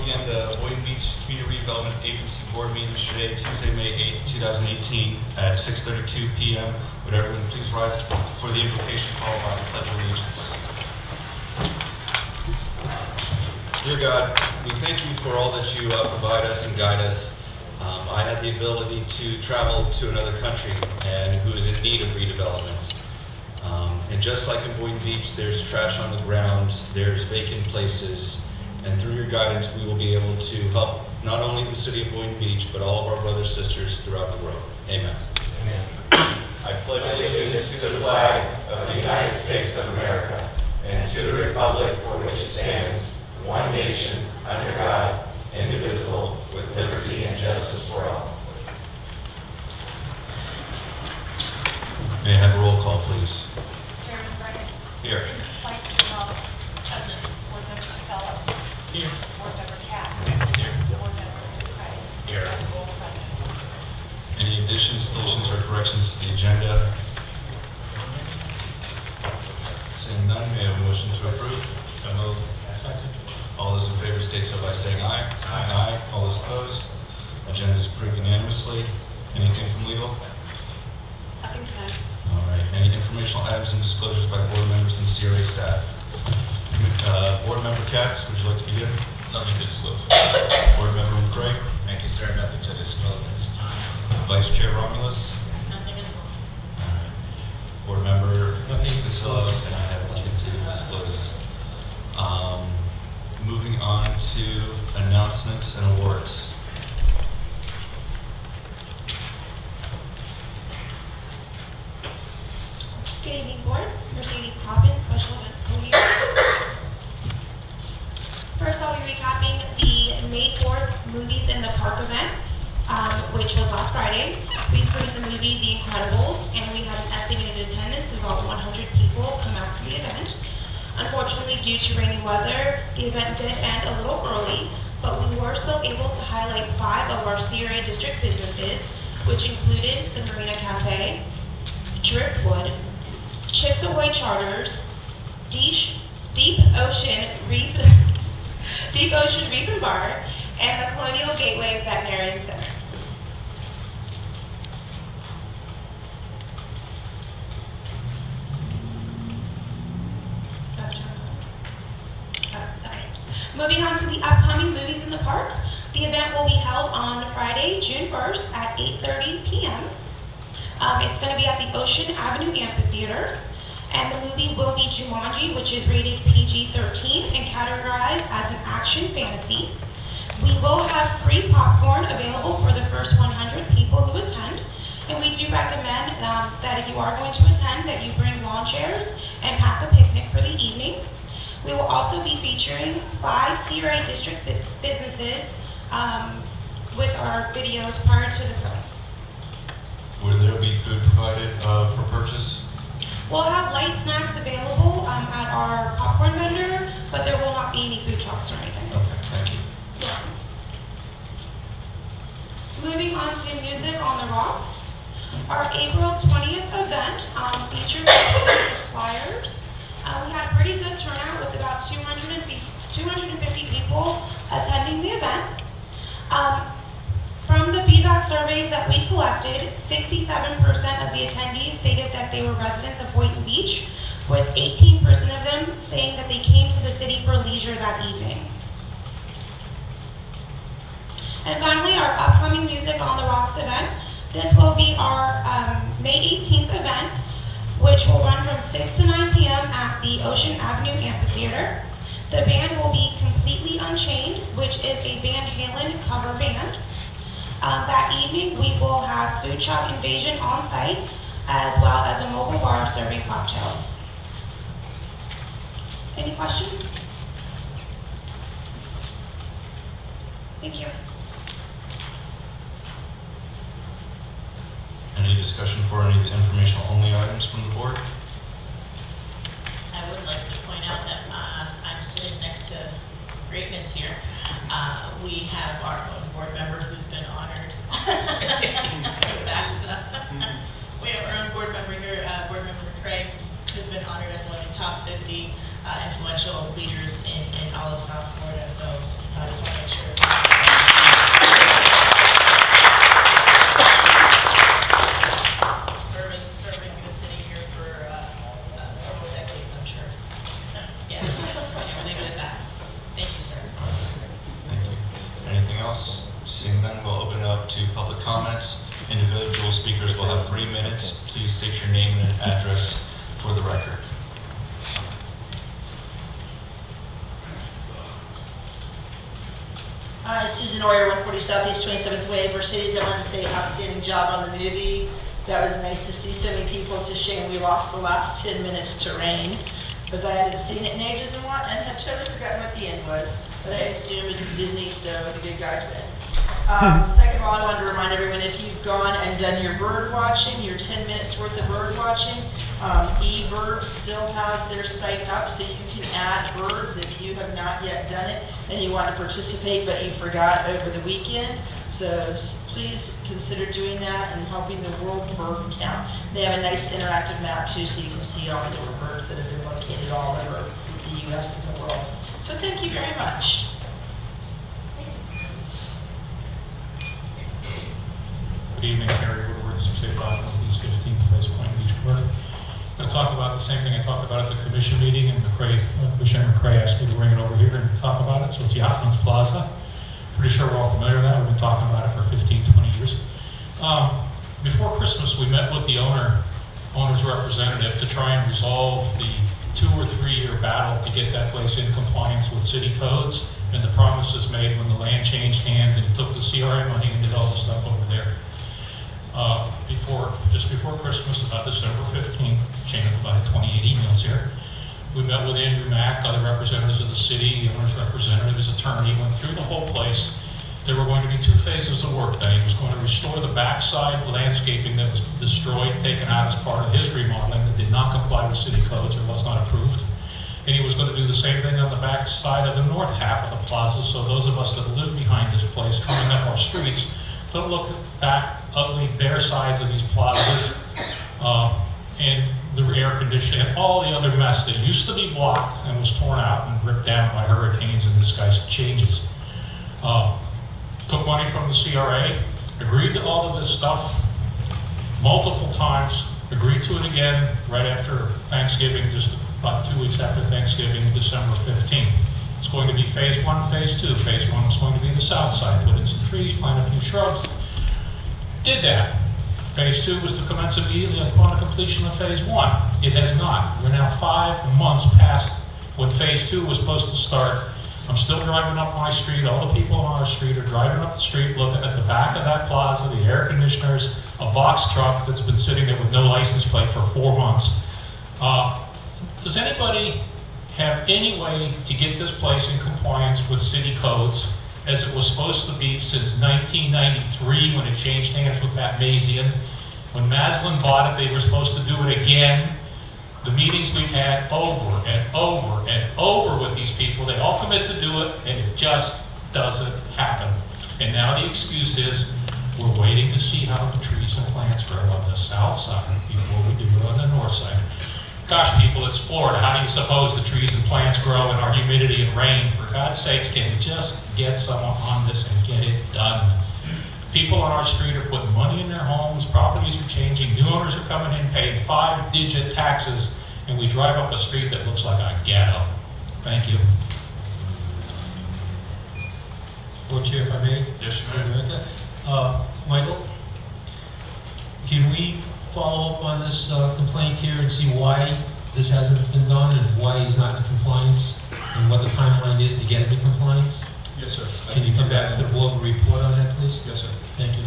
begin the Boynton Beach Community Redevelopment Agency Board meeting today, Tuesday, May 8th, 2018 at 6:32 p.m. Would everyone please rise for the invocation called by the Pledge of Allegiance. Dear God, we thank you for all that you provide us and guide us. I had the ability to travel to another country and who is in need of redevelopment. And just like in Boynton Beach, there's trash on the ground, there's vacant places, and through your guidance, we will be able to help not only the city of Boynton Beach, but all of our brothers and sisters throughout the world. Amen. Amen. I pledge allegiance to the flag of the United States of America and to the republic for which it stands, one nation, under God, indivisible, with liberty and justice for all. May I have a roll call, please? Chairman Brennan. Here. Vice Chairman Present. Board Member Fellow. Here. Board Member Cat. Here. Board Member Craig. Here. And Board Member. Any additions, deletions, or corrections to the agenda? Seeing none, may I have a motion to approve? So moved. All those in favor state so by saying aye. Aye. All those opposed? Agenda is approved unanimously. Anything from legal? Nothing tonight. All right. Any informational items and disclosures by board members and CRA staff? Board Member Katz, would you like to begin? Nothing to disclose. Board Member McCray? Thank you, sir. Nothing to disclose at this time. Vice Chair Romulus? Nothing as well. All right. Board Member Casilla, and I have nothing to disclose. Moving on to announcements and awards. Good evening, Board. Mercedes Coppin, Special Events Coordinator. First, I'll be recapping the May 4th Movies in the Park event, which was last Friday. We screened the movie The Incredibles, and we had an estimated attendance of about 100 people come out to the event. Unfortunately, due to rainy weather, the event did end a little early, but we were still able to highlight 5 of our CRA district businesses, which included the Marina Cafe, Driftwood, Chips Ahoy Charters, Deep Ocean Reef and Bar, and the Colonial Gateway Veterinarian Center. Okay. Moving on to the upcoming Movies in the Park. The event will be held on Friday, June 1st at 8:30 p.m. It's going to be at the Ocean Avenue Amphitheater, and the movie will be Jumanji, which is rated PG-13 and categorized as an action fantasy. We will have free popcorn available for the first 100 people who attend, and we do recommend that if you are going to attend, that you bring lawn chairs and pack a picnic for the evening. We will also be featuring 5 CRA district businesses with our videos prior to the film. Will there be food provided for purchase? We'll have light snacks available at our popcorn vendor, but there will not be any food trucks or anything. Okay, thank you. Yeah. Moving on to Music on the Rocks. Our April 20th event featured flyers. We had a pretty good turnout with about 250 people attending the event. From the feedback surveys that we collected, 67% of the attendees stated that they were residents of Boynton Beach, with 18% of them saying that they came to the city for leisure that evening. And finally, our upcoming Music on the Rocks event. This will be our May 18th event, which will run from 6 to 9 p.m. at the Ocean Avenue Amphitheater. The band will be Completely Unchained, which is a Van Halen cover band. That evening, we will have Food Truck Invasion on site, as well as a mobile bar serving cocktails. Any questions? Thank you. Any discussion for any of the informational only items from the board? I would like to point out that I'm sitting next to greatness here. We have our own board member who's been honored. We have our own board member here, Board Member Craig, who's been honored as one of the top 50 influential leaders in all of South Florida. So I just want to make sure else? Seeing none, we'll open it up to public comments. Individual speakers will have 3 minutes. Please state your name and address for the record. Hi, Susan Oyer, 140 Southeast 27th Way, Mercedes. I wanted to say outstanding job on the movie. That was nice to see so many people. It's a shame we lost the last 10 minutes to rain, because I hadn't seen it in ages and had totally forgotten what the end was. But I assume it's Disney, so the good guys win. Second of all, I wanted to remind everyone, if you've gone and done your bird watching, your 10 minutes worth of bird watching, eBird still has their site up, so you can add birds if you have not yet done it and you want to participate but you forgot over the weekend. So please consider doing that and helping the World Bird Count. They have a nice interactive map too, so you can see all the different birds that have been located all over the U.S. and the world. So thank you very much. Good evening, Harry Woodworth, 685 Northeast 15th, Place Point, Beach, Florida. I'm going to talk about the same thing I talked about at the commission meeting, and Commissioner McCray asked me to bring it over here and talk about it. So it's Yachtman's Plaza. Pretty sure we're all familiar with that. We've been talking about it for 15, 20 years. Before Christmas, we met with the owner's representative to try and resolve the 2 or 3 year battle to get that place in compliance with city codes and the promises made when the land changed hands and he took the CRA money and did all the stuff over there. Just before Christmas, about December 15th, chain of about 28 emails here, we met with Andrew Mack, other representatives of the city, the owner's representative, his attorney, went through the whole place. There were going to be 2 phases of work then. He was going to restore the backside landscaping that was destroyed, taken out as part of his remodeling that did not comply with city codes or was not approved. And he was going to do the same thing on the back side of the north half of the plaza, so those of us that live behind this place, coming up our streets, don't look back ugly bare sides of these plazas and the air conditioning and all the other mess that used to be blocked and was torn out and ripped down by hurricanes and this guy's changes. Took money from the CRA, agreed to all of this stuff multiple times, agreed to it again right after Thanksgiving, just about 2 weeks after Thanksgiving, December 15th. It's going to be phase 1, phase 2. Phase 1 was going to be the south side, put in some trees, plant a few shrubs. Did that. Phase 2 was to commence immediately upon the completion of phase 1. It has not. We're now 5 months past when phase 2 was supposed to start. I'm still driving up my street. All the people on our street are driving up the street looking at the back of that plaza, the air conditioners, a box truck that's been sitting there with no license plate for 4 months. Does anybody have any way to get this place in compliance with city codes as it was supposed to be since 1993 when it changed hands with Matt Mazian? When Maslin bought it, they were supposed to do it again. The meetings we've had over and over and over with these people, they all commit to do it, and it just doesn't happen. And now the excuse is, we're waiting to see how the trees and plants grow on the south side before we do it on the north side. Gosh, people, it's Florida. How do you suppose the trees and plants grow in our humidity and rain? For God's sakes, can we just get someone on this and get it done? People on our street are putting money in their homes, properties are changing, new owners are coming in paying 5-digit taxes, and we drive up a street that looks like a ghetto. Thank you. Board Chair, if I may? Yes, sir. Michael, can we follow up on this complaint here and see why this hasn't been done and why he's not in compliance and what the timeline is to get him in compliance? Yes, sir. Can you come back to the board and report on that, please? Yes, sir. Thank you.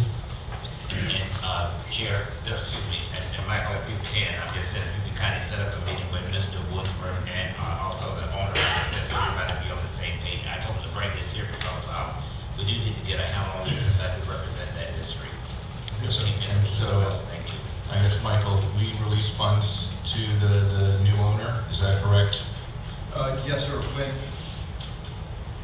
And Chair, excuse me, and Michael, if you can, I'm just saying, you can kind of set up a meeting with Mr. Woodsworth and also the owner, so everybody be on the same page. I told him to bring this here because we do need to get a handle on this since I do represent that district. Yes, sir. And so, thank you. I guess, Michael, we release funds to the new owner, is that correct? Yes, sir.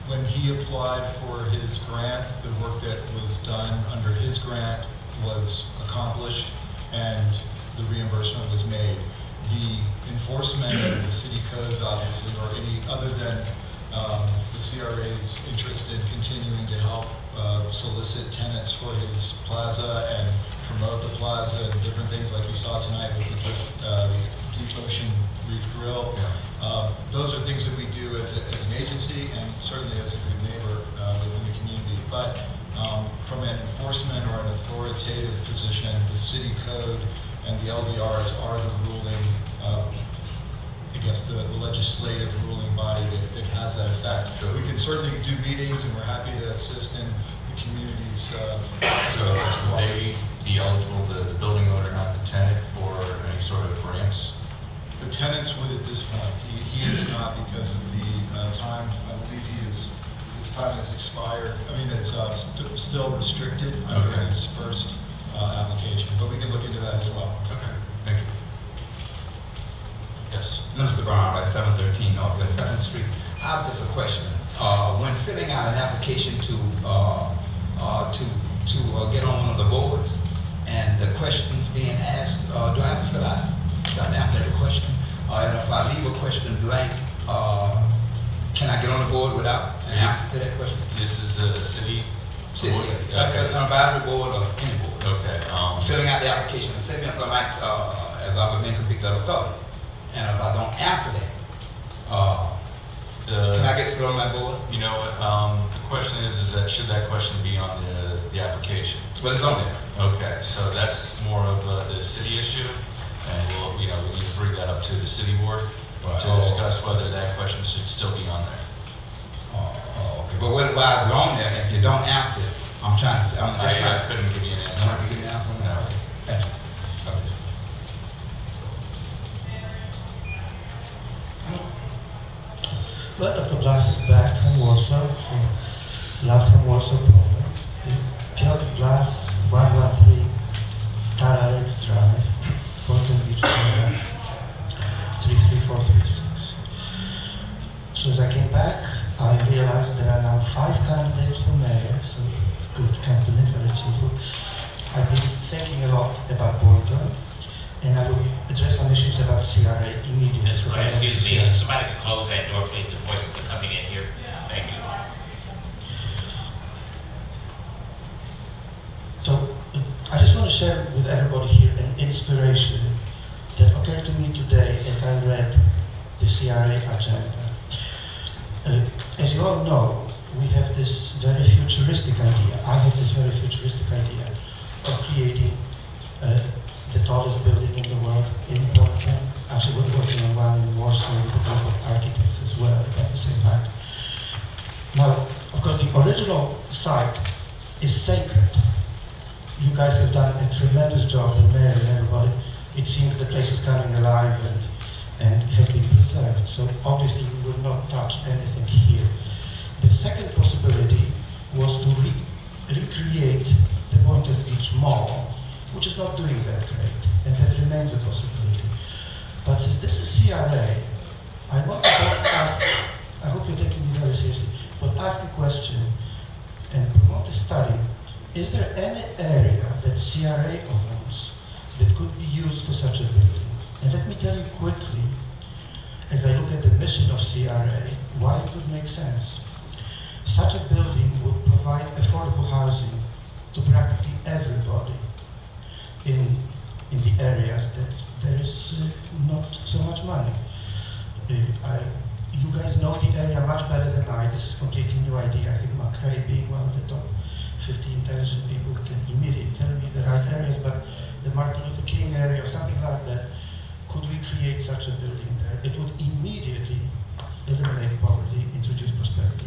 When he applied for his grant, the work that was done under his grant was accomplished and the reimbursement was made. The enforcement of the city codes, obviously, or any other than the CRA's interest in continuing to help solicit tenants for his plaza and promote the plaza and different things like you saw tonight with the Deep Ocean Reef Grill. Yeah. Those are things that we do as an agency and certainly as a good neighbor within the community. But authoritative position. The city code and the LDRs are the ruling, I guess the legislative ruling body that has that effect. Sure. We can certainly do meetings, and we're happy to assist in the community's. So would they be eligible, the building owner, not the tenant, for any sort of grants? The tenants would at this point. He is not, because of the time. I believe his time has expired. I mean, it's still restricted under Okay. his first application, but we can look into that as well. Okay, thank you. Yes. Mr. Brown, at 713 Northwest 7th Street. I have just a question. When filling out an application to get on one of the boards, and the questions being asked, do I have to fill out? Do I have to answer the question? And if I leave a question blank, can I get on the board without an answer to that question? This is a city? City, board? yes. Okay. Like an advisory board or any board. Okay. Filling out the application. Say for instance, I'm asked if I've been convicted of a felony, and if I don't answer that, can I get put on that board? You know what, the question is that should that question be on the application? Well, it's on there. Okay, so that's more of the city issue, and we'll, we need to bring that up to the city board Right. to discuss whether that question should still be on there. Okay. But what why is it on there? If you don't answer it, I'm trying to say, I'm just I trying to. couldn't give you an I'm answer. not gonna give you an answer on that? No. Okay. Thank you. Okay. Well, Dr. Blas is back from Warsaw, love from Warsaw, Poland. Piotr Blas, 113 Tara Lakes Drive, Boynton Beach, Florida, 33436. As soon as I came back, I realized there are now 5 candidates for mayor, so it's good company, very cheerful. I've been thinking a lot about Boynton, and I will address some issues about CRA immediately. Mr. because I Brown, know excuse this is me, CRA. if somebody could close that door, please, the voices are coming in here. Thank you. So I just want to share with everybody here an inspiration that occurred to me today as I read the CRA agenda. As you all know, we have this very futuristic idea. I have this very futuristic idea of creating the tallest building in the world in Boynton. Actually, we're working on one in Warsaw with a group of architects as well at the same height. Now, of course, the original site is sacred. You guys have done a tremendous job, the mayor and everybody. It seems the place is coming alive and has been preserved. So obviously we will not touch anything here. The second possibility was to recreate the Boynton Beach Mall, which is not doing that great, and that remains a possibility. But since this is CRA, I want to ask, I hope you're taking me very seriously, but ask a question and promote a study. Is there any area that CRA owns that could be used for such a building? And let me tell you quickly, as I look at the mission of CRA, why it would make sense. Such a building would provide affordable housing to practically everybody in the areas that there is not so much money. You guys know the area much better than I. This is a completely new idea. I think McRae being one of the top 15,000 people can immediately tell me the right areas, but the Martin Luther King area or something like that, could we create such a building there? It would immediately eliminate poverty, introduce prosperity.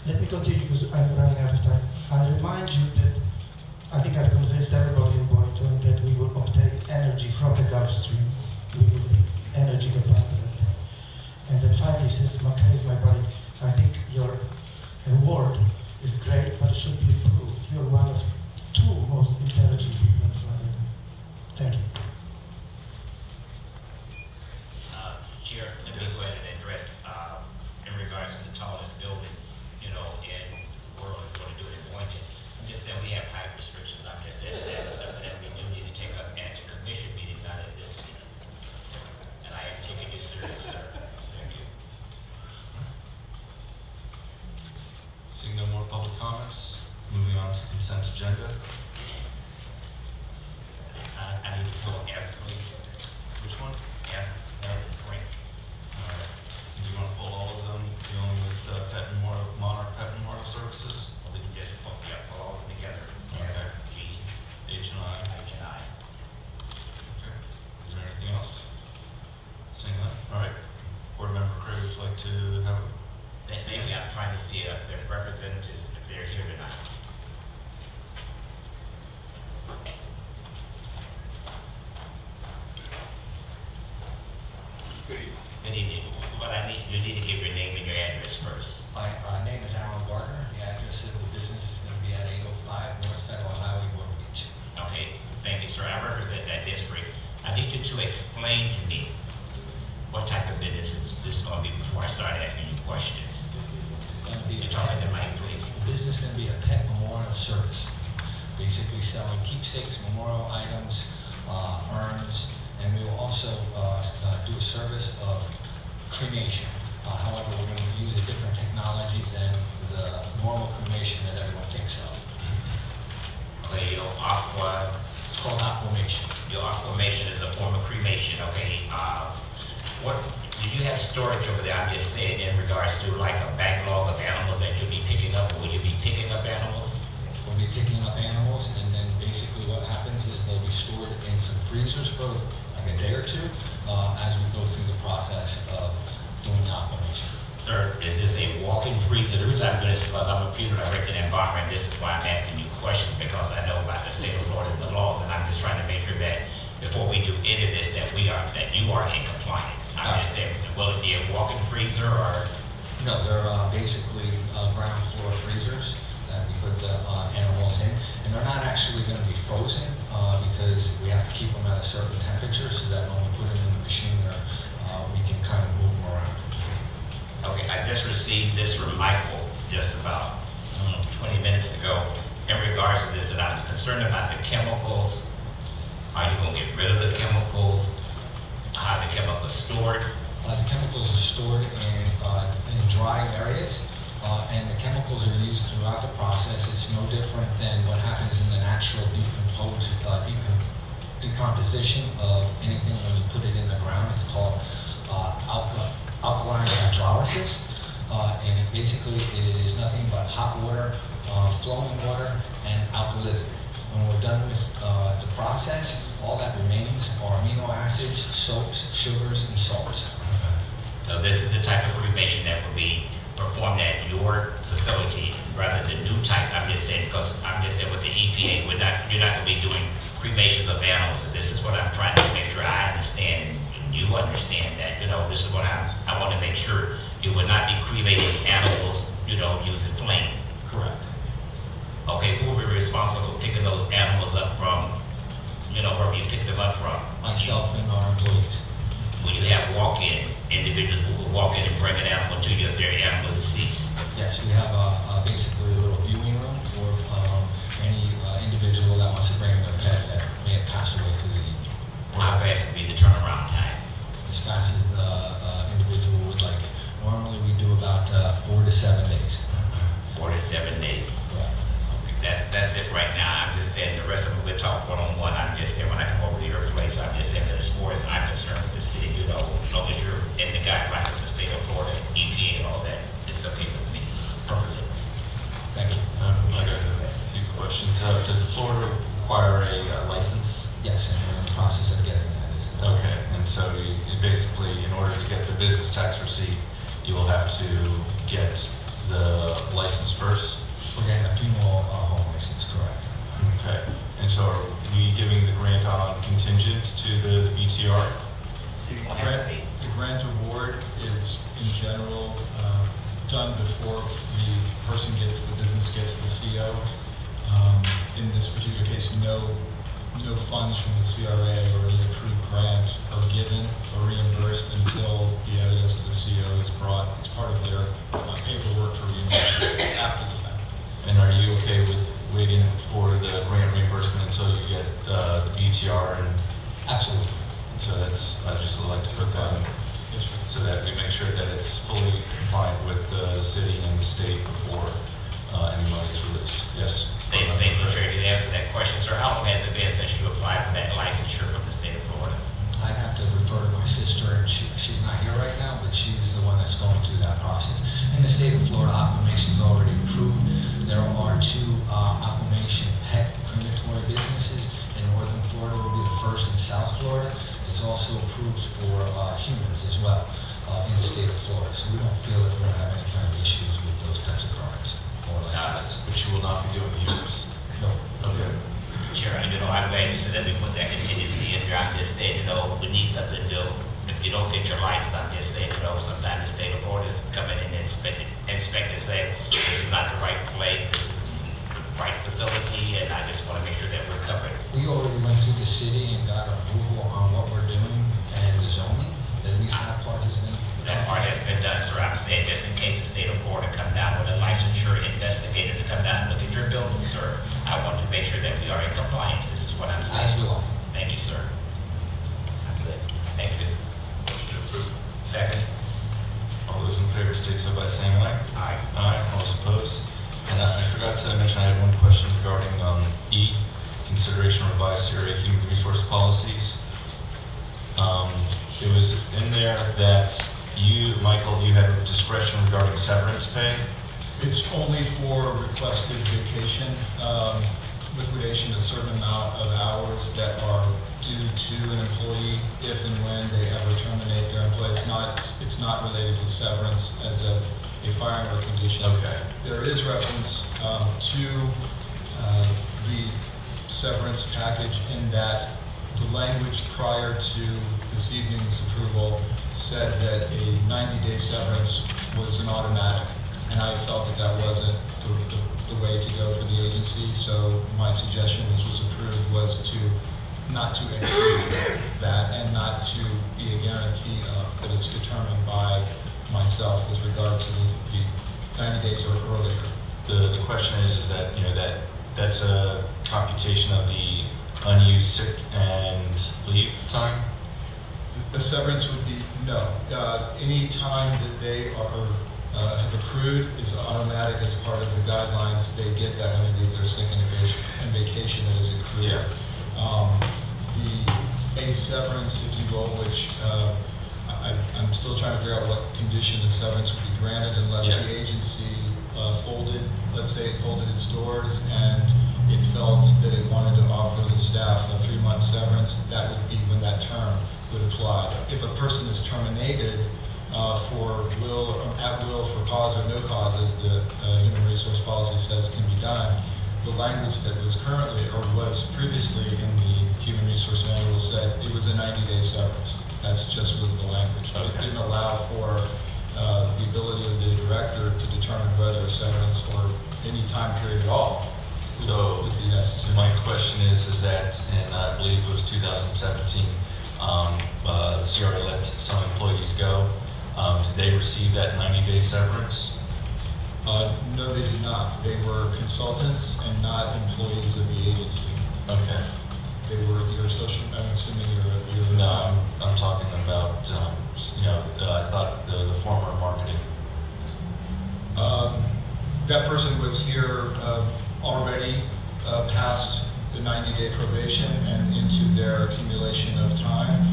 Let me continue because I'm running out of time. I remind you that I think I've convinced everybody in Boynton that we will obtain energy from the Gulf Stream. We will be energy abundant. And then finally, since McKay is my buddy, I think your award is great, but it should be improved. You're one of 2 most intelligent people in Florida. Thank you. Chair, let me go ahead and address, in regards to the tallest building, in the world, we're going to do it in Boynton. I'm just saying we have height restrictions. I'm just saying that is something that we do need to take up at the commission meeting, not at this meeting. And I am taking this serious, sir. Thank you. Seeing no more public comments, moving on to consent agenda. I need to pull F, please. Which one? F, as in Frank. All right. Do you want to pull all of them dealing with Monarch Pet Memorial Services? We can just pull all of them together. Okay. F, G, H representatives if they're here tonight. Good evening. Good evening. What I need, you need to give your name and your address first. My name is Alan Gardner. The address of the business is going to be at 805 North Federal Highway, Long Beach. Okay, thank you, sir. I represent that district. I need you to explain to me what type of business is this going to be before I start asking you questions. You're talking to Mike, please. The business is going to be a pet memorial service, basically selling keepsakes, memorial items, urns, and we will also do a service of cremation. However, we're going to use a different technology than the normal cremation that everyone thinks of. Okay, your aqua. It's called aquamation. Your aquamation is a form of cremation. Okay. What do you have storage over there? I'm just saying in regards to like a backlog of animals that you'll be picking up. Or will you be picking up animals? We'll be picking up animals, and then basically what happens is they'll be stored in some freezers for like a day or two as we go through the process of doing the aquamation. Sir, is this a walk-in freezer? The reason I'm doing this is because I'm a funeral director in environment. This is why I'm asking you questions, because I know about the state of Florida and the laws, and I'm just trying to make sure that before we do any of this, that you are in compliance. I'm just saying, will it be a walk-in freezer or? No, they're basically ground floor freezers that we put the animals in, and they're not actually going to be frozen because we have to keep them at a certain temperature so that when we put them in the machine, we can kind of move them around. Okay, I just received this from Michael just about 20 minutes ago in regards to this, and I was concerned about the chemicals. Are you going to get rid of the chemicals? How are the chemicals stored? The chemicals are stored in dry areas, and the chemicals are used throughout the process. It's no different than what happens in the natural decomposition of anything when you put it in the ground. It's called alkaline hydrolysis, and it basically is nothing but hot water, flowing water, and alkalinity. When we're done with the process, all that remains are amino acids, soaps, sugars, and salts. So this is the type of cremation that will be performed at your facility rather than new type. I'm just saying because I'm just saying with the EPA, you're not going to be doing cremations of animals. So this is what I'm trying to make sure I understand and you understand that, this is what I want to make sure you will not be cremating animals, using flame. Correct. Okay, who will be responsible for picking those animals up from, wherever you pick them up from? Myself and our employees. Will you have walk-in individuals who will walk in and bring an animal to you if their animal is deceased? Yes, we have basically a little viewing room for any individual that wants to bring their pet that may have passed away through the evening. How fast would be the turnaround time? As fast as the individual would like it. Normally we do about 4 to 7 days. 4 to 7 days. Correct. That's it right now. I'm just saying the rest of them we'll talk one-on-one. I'm just saying when I come over to your place, I'm just saying that as far as I'm concerned with the city, as long as you're in the guidelines of the state of Florida, EPA and all that, it's okay with me. Perfectly. Thank you. I got a few questions. Does Florida require a license? Yes, and we're in the process of getting that. Okay, and so you basically, in order to get the business tax receipt, you will have to get the license first? We're getting a funeral home license, correct. Okay, and so are we giving the grant on contingent to the BTR? The grant award is, in general, done before the business gets the CO. In this particular case, no funds from the CRA or any approved grant are given or reimbursed until the evidence of the CO is brought. It's part of their paperwork for reimbursement after the fact. And are you okay with waiting for the grant reimbursement until you get the BTR? And absolutely. So I just would like to put that in, so that we make sure that it's fully compliant with the city and the state before any money is released. Yes. Thank you, Chair. You answered that question, sir. How long has it been since you applied for that licensure from the state of Florida? I'd have to refer to my sister, and she's not here right now, but she's the one that's going through that process. In the state of Florida, aquamation is already approved. There are 2 aquamation pet crematory businesses. In northern Florida will be the first in South Florida. It's also approved for humans as well in the state of Florida. So we don't feel that we're going to have any kind of issues with those types of crimes. that we put that contingency in there. I'm just saying, you know, we need something to do. If you don't get your license, I'm just saying, you know, sometimes the state of Florida is coming in and inspect and say, this is not the right place, this is the right facility, and I just want to make sure that we're covered. We already went through the city and got approval on what we're doing and the zoning. At least that part has been. That part has been done, sir. I'm saying just in case the state of Florida come down with a licensure investigator to come down and look at your building, sir. I want to make sure that we are in compliance. This is what I'm saying. As do I. Thank you, sir. I'm good. Thank you. Second. All those in favor state so by saying aye. Aye. Aye. All those opposed? And I forgot to mention, I had one question regarding E, consideration of revised CRA human resource policies. It was in there that you, Michael, you had discretion regarding severance pay. It's only for requested vacation, liquidation of a certain amount of hours that are due to an employee if and when they ever terminate their employee. It's not related to severance as of a firing or condition. Okay. There is reference to the severance package in that the language prior to this evening's approval said that a 90-day severance was an automatic, and I felt that that wasn't the way to go for the agency, so my suggestion, this was approved, was to not to exceed that and not to be a guarantee of, but it's determined by myself with regard to the 90 days or earlier. The question is that, you know, that's a computation of the unused sick and leave time? The severance would be, no. Any time that they are have accrued is automatic as part of the guidelines. They get that when they leave their sick and vacation that is accrued. Yeah. A severance, if you will, which I'm still trying to figure out what condition the severance would be granted unless the agency folded, let's say it folded its doors and it felt that it wanted to offer the staff a 3-month severance, that would be when that term would apply. If a person is terminated for will, or at will for cause or no cause, as the human resource policy says can be done, the language that was currently or was previously in the human resource manual said it was a 90-day severance. That's just was the language. Okay. It didn't allow for the ability of the director to determine whether a severance or any time period at all would be necessary. My question is that, and I believe it was 2017, the CRA let some employees go. Did they receive that 90-day severance? No, they did not. They were consultants and not employees of the agency. Okay. They were your social. I'm assuming you're. No, I'm talking about. I thought the former marketing. That person was here already past the 90-day probation and into their accumulation of time.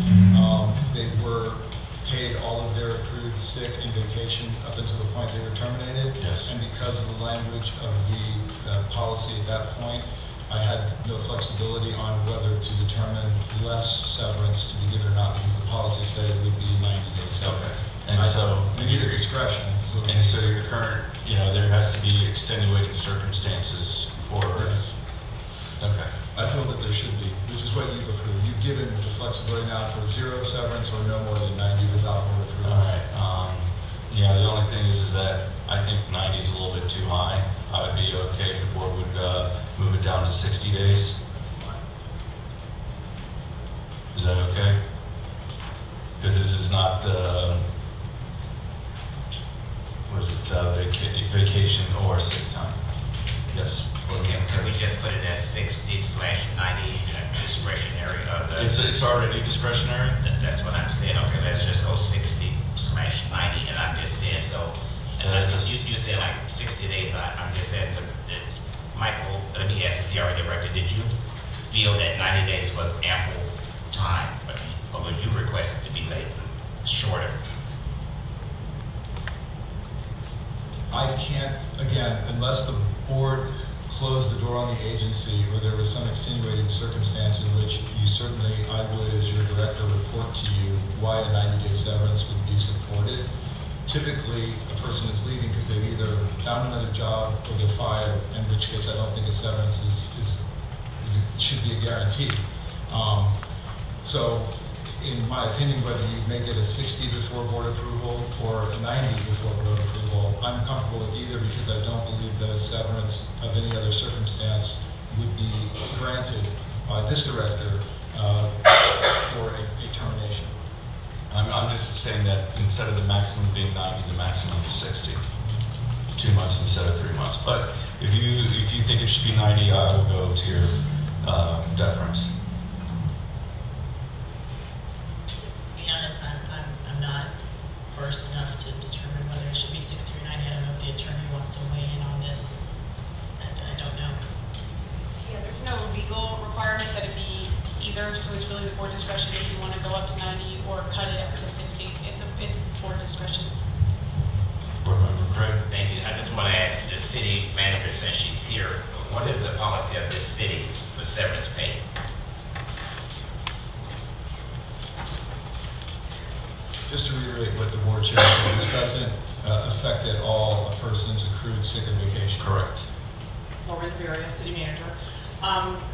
They were paid all of their accrued sick and vacation up until the point they were terminated. Yes. And because of the language of the policy at that point, I had no flexibility on whether to determine less severance to be given or not, because the policy said it would be 90-day severance. Okay. And so we need a discretion. And so your current, there has to be extenuating circumstances for. Yes. Okay. I feel that there should be, which is what you've approved. You've given the flexibility now for 0 severance or no more than 90 without more approval. All right. The only thing is that I think 90 is a little bit too high. I would be okay if the board would move it down to 60 days. Is that okay? Because this is not the, vacation or sick time. Yes. Can we just put it as 60/90 discretionary? It's already discretionary? That's what I'm saying. Okay, let's just go 60/90, and I'm just saying so. And you said like 60 days. I'm just saying, Michael, let me ask the CRA director, did you feel that 90 days was ample time, or would you request it to be shorter? I can't, again, unless the board closed the door on the agency or there was some extenuating circumstance in which you certainly, I would, as your director, report to you why a 90-day severance would be supported. Typically, a person is leaving because they've either found another job or they're fired, in which case I don't think a severance should be a guarantee. So, in my opinion, whether you make it a 60 before board approval or a 90 before board approval, I'm comfortable with either because I don't believe that a severance of any other circumstance would be granted by this director for a termination. I'm just saying that instead of the maximum being 90, the maximum is 60. 2 months instead of 3 months. But if you think it should be 90, I will go to your deference. To be honest, I'm not versed enough to determine whether it should be 60 or 90. I don't know if the attorney wants to weigh in on this. I don't know. Yeah, there's no legal requirement that it be either, so it's really the board discretion if you want to go up to 90 or cut it up to 60. It's board discretion. Board Member Craig. Thank you. I just want to ask the city manager, since she's here, what is the policy of this city for severance pay? Just to reiterate what the board chair said, this doesn't affect at all a person's accrued sick and vacation. Correct. Laura Rivera, city manager.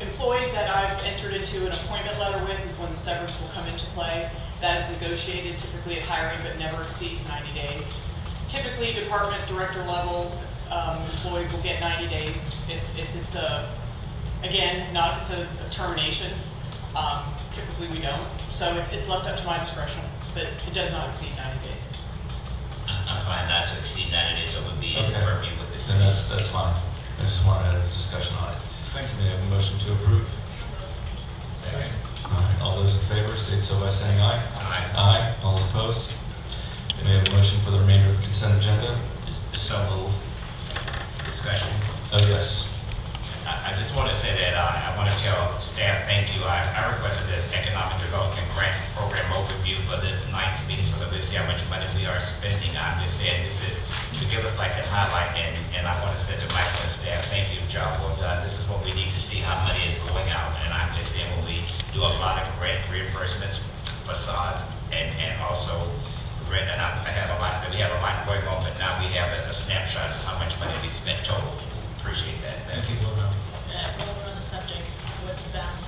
Employees that I've entered into an appointment letter with is when the severance will come into play. That is negotiated typically at hiring, but never exceeds 90 days. Typically, department director level employees will get 90 days. If it's again, not if it's a termination. Typically, we don't. So it's left up to my discretion, but it does not exceed 90 days. I'm fine not to exceed 90 days, so it would be in Okay. purview with the city. Then that's fine. I just wanted to have a discussion on it. Thank you. We have a motion to approve. Second. All right. All those in favor state so by saying aye. Aye. Aye. All those opposed? Then we have a motion for the remainder of the consent agenda. So move. Discussion. Oh, yes. I just want to say that I want to tell staff thank you. I requested this economic development grant program overview for the night's meeting so that we see how much money we are spending. I'm just saying this is to give us like a highlight, and I want to say to Michael and staff, thank you, job well done. This is what we need to see how money is going out, and I'm just saying when we do a lot of grant reimbursements, facades, and also grant, and we have a lot going on, but now we have a snapshot of how much money we spent total. Appreciate that. Thank you, Board Member. While we're on the subject, what's the balance?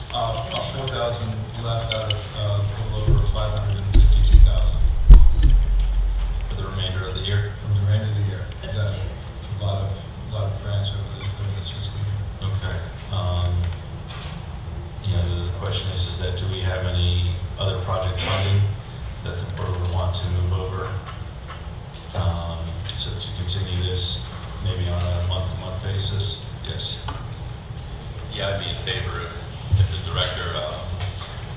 4,000 left out of a little over 552,000 For the remainder of the year. from the remainder of the year. That's That- clear. It's a lot of grants over this fiscal year. Okay. The question is that do we have any other project funding that the board would want to move over? So to continue this maybe on a month-to-month basis? Yes. Yeah, I'd be in favor if the director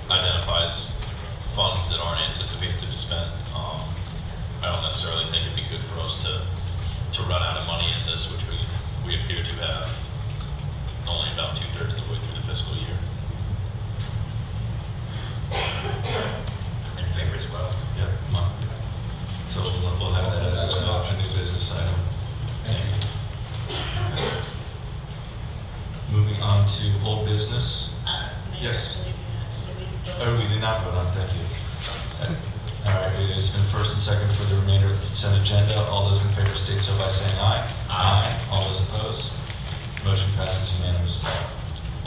identifies funds that aren't anticipated to be spent. I don't necessarily think it'd be good for us to run out of money in this, which we appear to have only about 2/3 of the way through the fiscal year. In favor as well. Yep. So we'll have that as a new business item. Thank you. Moving on to old business. Mayor, Yes. did we vote? Oh, we did not vote on, thank you. All right, it's been first and second for the remainder of the consent agenda. All those in favor state so by saying aye. Aye. All those opposed? Motion passes unanimously.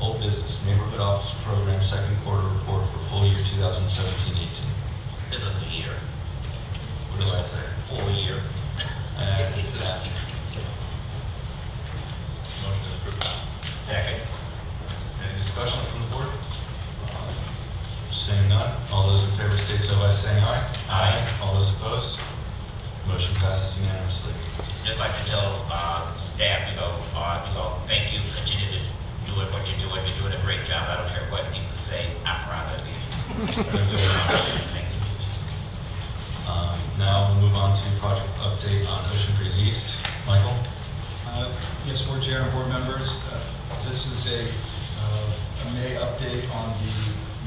Old business, neighborhood officer program, second quarter report for full year 2017-18. It's a good year. What do I say? Full year. It's an F. Motion to approve. Second. Any discussion from the board? Seeing none, all those in favor state so by saying aye. Aye. All those opposed? Motion passes unanimously. Just like to tell staff, thank you. Continue to do what you're doing. You're doing a great job. I don't care what people say. I'm proud of you. Thank you. Now we'll move on to project update on Ocean Breeze East. Michael? Yes, Board Chair and Board members, this is a May update on the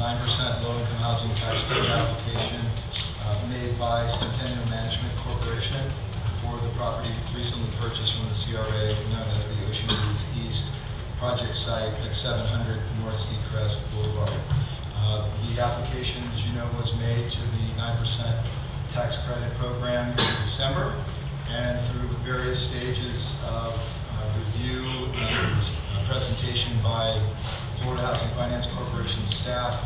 9% low-income housing tax credit application made by Centennial Management Corporation for the property recently purchased from the CRA, known as the Ocean Breeze East project site at 700 North Seacrest Boulevard. The application, as you know, was made to the 9% tax credit program in December, and through various stages of review and presentation by Florida Housing Finance Corporation staff.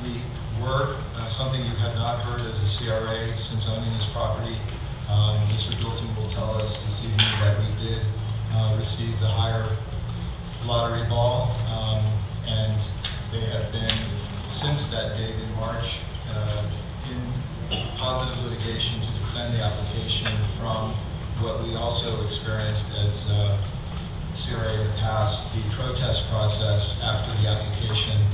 We were something you have not heard as a CRA since owning this property. Mr. Boynton will tell us this evening that we did receive the higher lottery ball, and they have been, since that date in March, in positive litigation to defend the application from what we also experienced as CRA in the past, the protest process after the application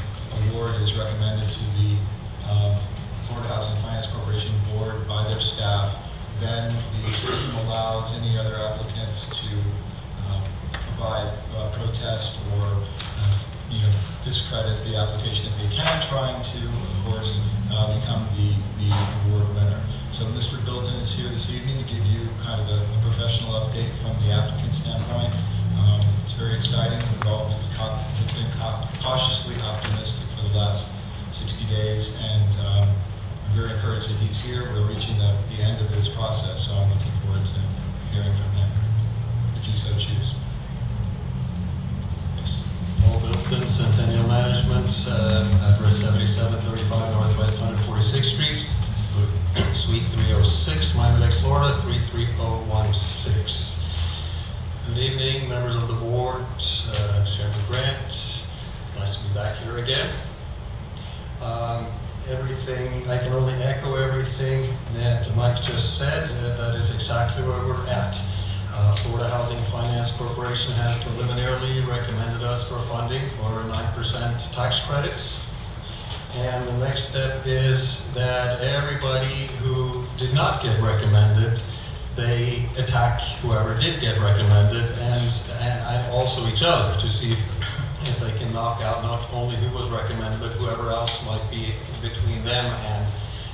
award is recommended to the Florida Housing Finance Corporation board by their staff. Then the system allows any other applicants to provide protest or discredit the application if they can, trying to, of course, become the award winner. So Mr. Boynton is here this evening to give you kind of a professional update from the applicant standpoint. It's very exciting. We've all been cautiously optimistic for the last 60 days, and I'm very encouraged that he's here. We're reaching the end of this process, so I'm looking forward to hearing from him, if you so choose. Paul Boynton, Centennial Management, address 7735 Northwest 146th Street, Suite 306, Miami Lakes, Florida 33016. Good evening, members of the board, Chairman Grant. It's nice to be back here again. Everything, I can only echo everything that Mike just said. That is exactly where we're at. Florida Housing Finance Corporation has preliminarily recommended us for funding for 9% tax credits. And the next step is that everybody who did not get recommended, they attack whoever did get recommended, and also each other to see if they can knock out not only who was recommended, but whoever else might be between them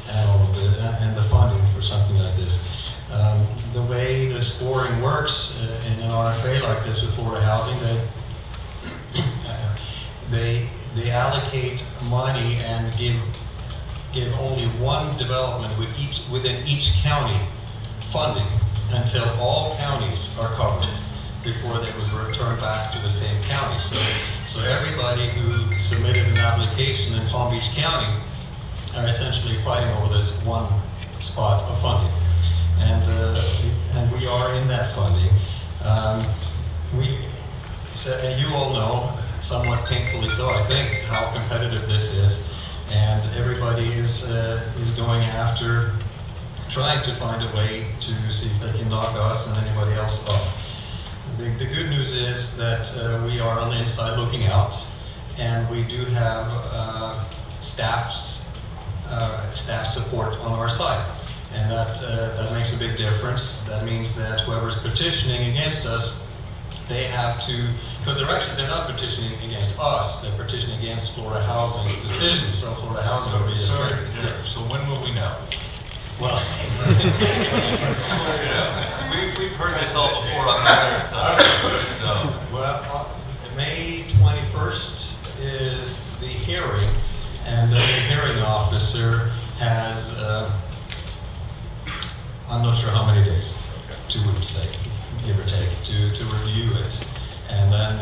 and all of the funding for something like this. The way the scoring works in an RFA like this with Florida Housing, they allocate money and give only one development within each county funding until all counties are covered before they would return back to the same county. So everybody who submitted an application in Palm Beach County are essentially fighting over this one spot of funding. And we are in that funding. And you all know, somewhat painfully so, I think, how competitive this is. And everybody is going after trying to find a way to see if they can knock us and anybody else off. The good news is that we are on the inside looking out, and we do have staff support on our side. And that makes a big difference. That means that whoever's petitioning against us, they have to, because they're not petitioning against us, they're petitioning against Florida Housing's decision. So Florida Housing will be Sorry, yes. So when will we know? Well, we've heard this all before on the other side. So. Well, May 21st is the hearing, and then the hearing officer has, I'm not sure how many days, 2 weeks, say, give or take, to review it. And then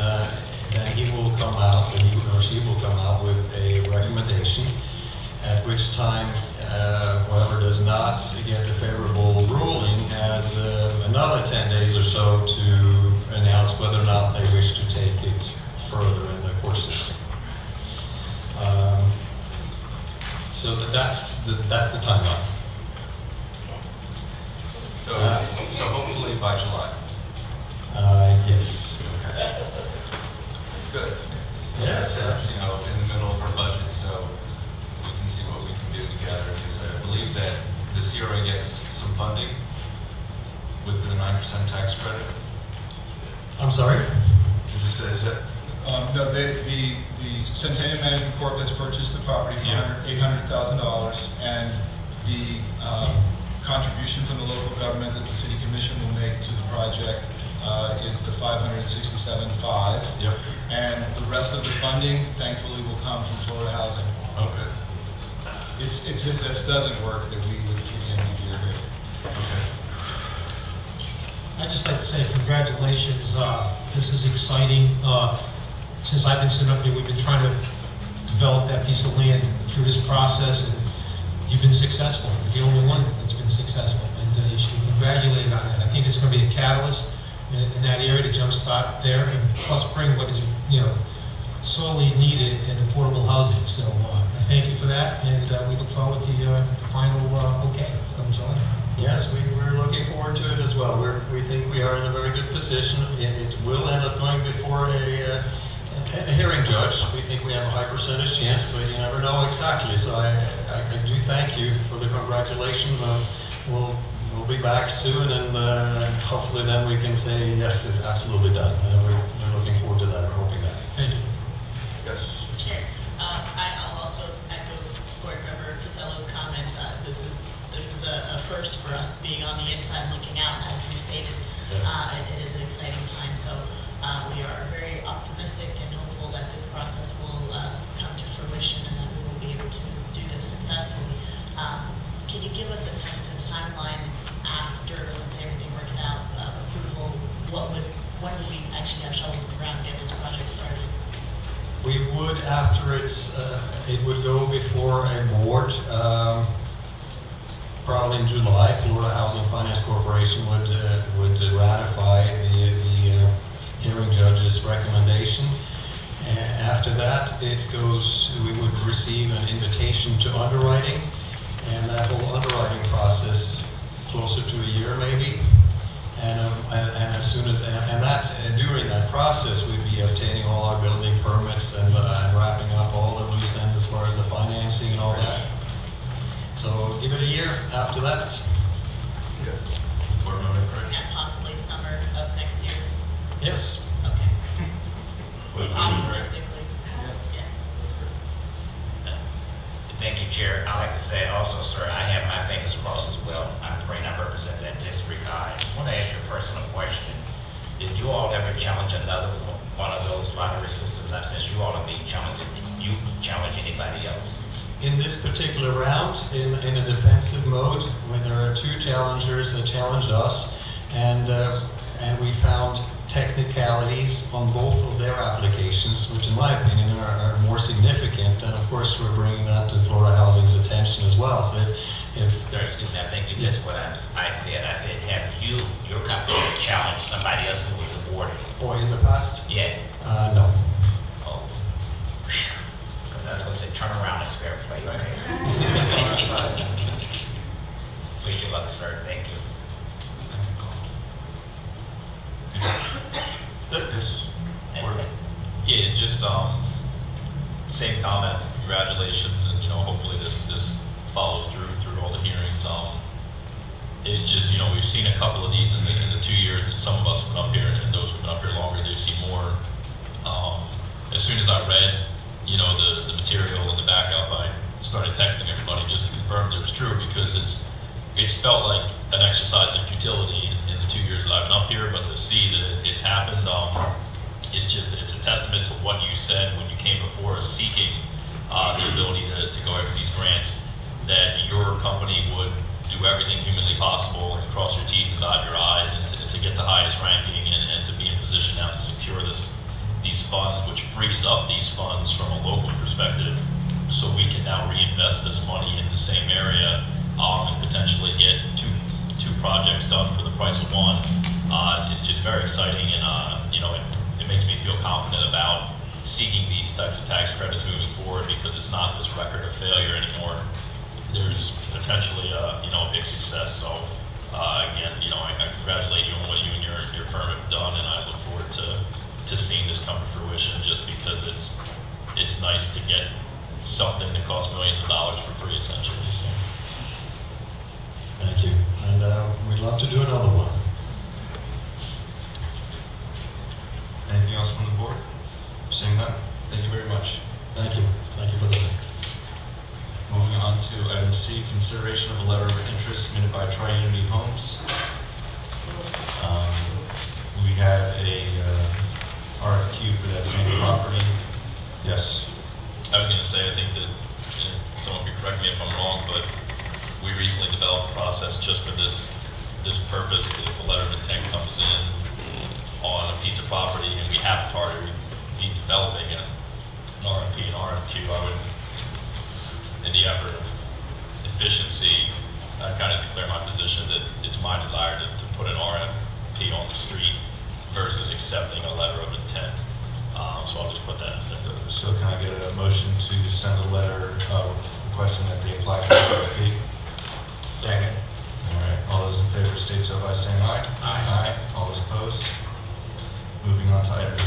he will come out, and he or she will come out with a recommendation, at which time whoever does not get a favorable ruling has another 10 days or so to announce whether or not they wish to take it further in the court system. So that's the timeline. So hopefully by July. Yes. Okay. That's good. Yes. It's, in the middle of our budget, so we can see what we can do together. Because I believe that the CRA gets some funding with the 9% tax credit. I'm sorry? Did you say, is that? No, the Centennial Management Corp has purchased the property for $800,000, and the contribution from the local government that the City Commission will make to the project is the $567,500. Yep. And the rest of the funding, thankfully, will come from Florida Housing. Okay. It's if this doesn't work that we would kick in the gear here. Okay. I'd just like to say congratulations. This is exciting. since I've been sitting up here, we've been trying to develop that piece of land through this process, and you've been successful. You're the only one that's been successful, and you should be congratulated on that. I think it's going to be a catalyst in that area to jumpstart there, and plus bring what is, sorely needed in affordable housing. So I thank you for that, and we look forward to the final okay come July. Yes, we're looking forward to it as well. We think we are in a very good position. It will end up going before a hearing judge. We think we have a high percentage chance, but you never know exactly. So I do thank you for the congratulations. We'll be back soon, and hopefully then we can say, yes, it's absolutely done. We're looking forward to that. We're hoping that. Thank you. Yes. Chair, I'll also echo Board Member Casello's comments. This is a first for us, being on the inside looking out, as you stated. Yes. It is an exciting time, so we are very optimistic and hopeful that this process will come to fruition and that we will be able to do this successfully. Can you give us a tentative timeline after, let's say, everything works out, approval? When would we actually have shovels in the ground and get this project started? We would, after it would go before a board, probably in July. Florida Housing Finance Corporation would ratify the hearing judge's recommendation. After that, we would receive an invitation to underwriting, and that whole underwriting process, closer to a year maybe. And as soon as during that process, we'd be obtaining all our building permits and wrapping up all the loose ends as far as the financing and all that. So give it a year after that. Yes. And possibly summer of next year? Yes. Okay. Optimistically. Thank you, Chair. I'd like to say also, sir, I have my fingers crossed as well. I'm praying I represent that district. I want to ask you a personal question. Did you all ever challenge another one of those lottery systems? Since you all are being challenged, did you challenge anybody else? In this particular round, in a defensive mode, when there are two challengers that challenged us, and we found technicalities on both of their applications, which in my opinion are more significant, and of course we're bringing that to Florida Housing's attention as well. So Excuse me, I think you missed what I said. I said, have your company challenged somebody else who was awarded? Or in the past? Yes. No. Oh. Because I was going to say, turn around is fair play, okay? Wish you luck, sir. Thank you. Yes. Yes. Yeah, just same comment. Congratulations, and hopefully this follows through all the hearings. It's just we've seen a couple of these in the 2 years that some of us have been up here, and those who've been up here longer, they've seen more. As soon as I read the material and the backup, I started texting everybody just to confirm that it was true, because it's felt like an exercise in futility in the 2 years that I've been up here, but to see that it's happened, it's a testament to what you said when you came before us seeking the ability to go after these grants, that your company would do everything humanly possible and cross your T's and dot your I's, and to get the highest ranking and to be in position now to secure these funds, which frees up these funds from a local perspective, so we can now reinvest this money in the same area and potentially get two projects done for the price of one. It's just very exciting, and it makes me feel confident about seeking these types of tax credits moving forward, because it's not this record of failure anymore. There's potentially a big success. So again, I congratulate you on what you and your firm have done, and I look forward to seeing this come to fruition, just because it's nice to get something that costs millions of dollars for free, essentially. So. Thank you, and we'd love to do another one. Anything else from the board? Seeing none, thank you very much. Thank you. Thank you for listening. Moving on to item C, consideration of a letter of interest submitted by Tri-Unity Homes. We have a RFQ for that same property. Yes. I was going to say, I think that someone could correct me if I'm wrong, but we recently developed a process just for this purpose, that if a letter of intent comes in on a piece of property and we haven't already developing an RFP and RFQ, I would, in the effort of efficiency, I kind of declare my position that it's my desire to put an RFP on the street versus accepting a letter of intent. So I'll just put that in there. So can I get a motion to send a letter requesting that they apply for the RFP? Second. All right. All those in favor state so by saying aye. Aye. All those opposed? Moving on to item B.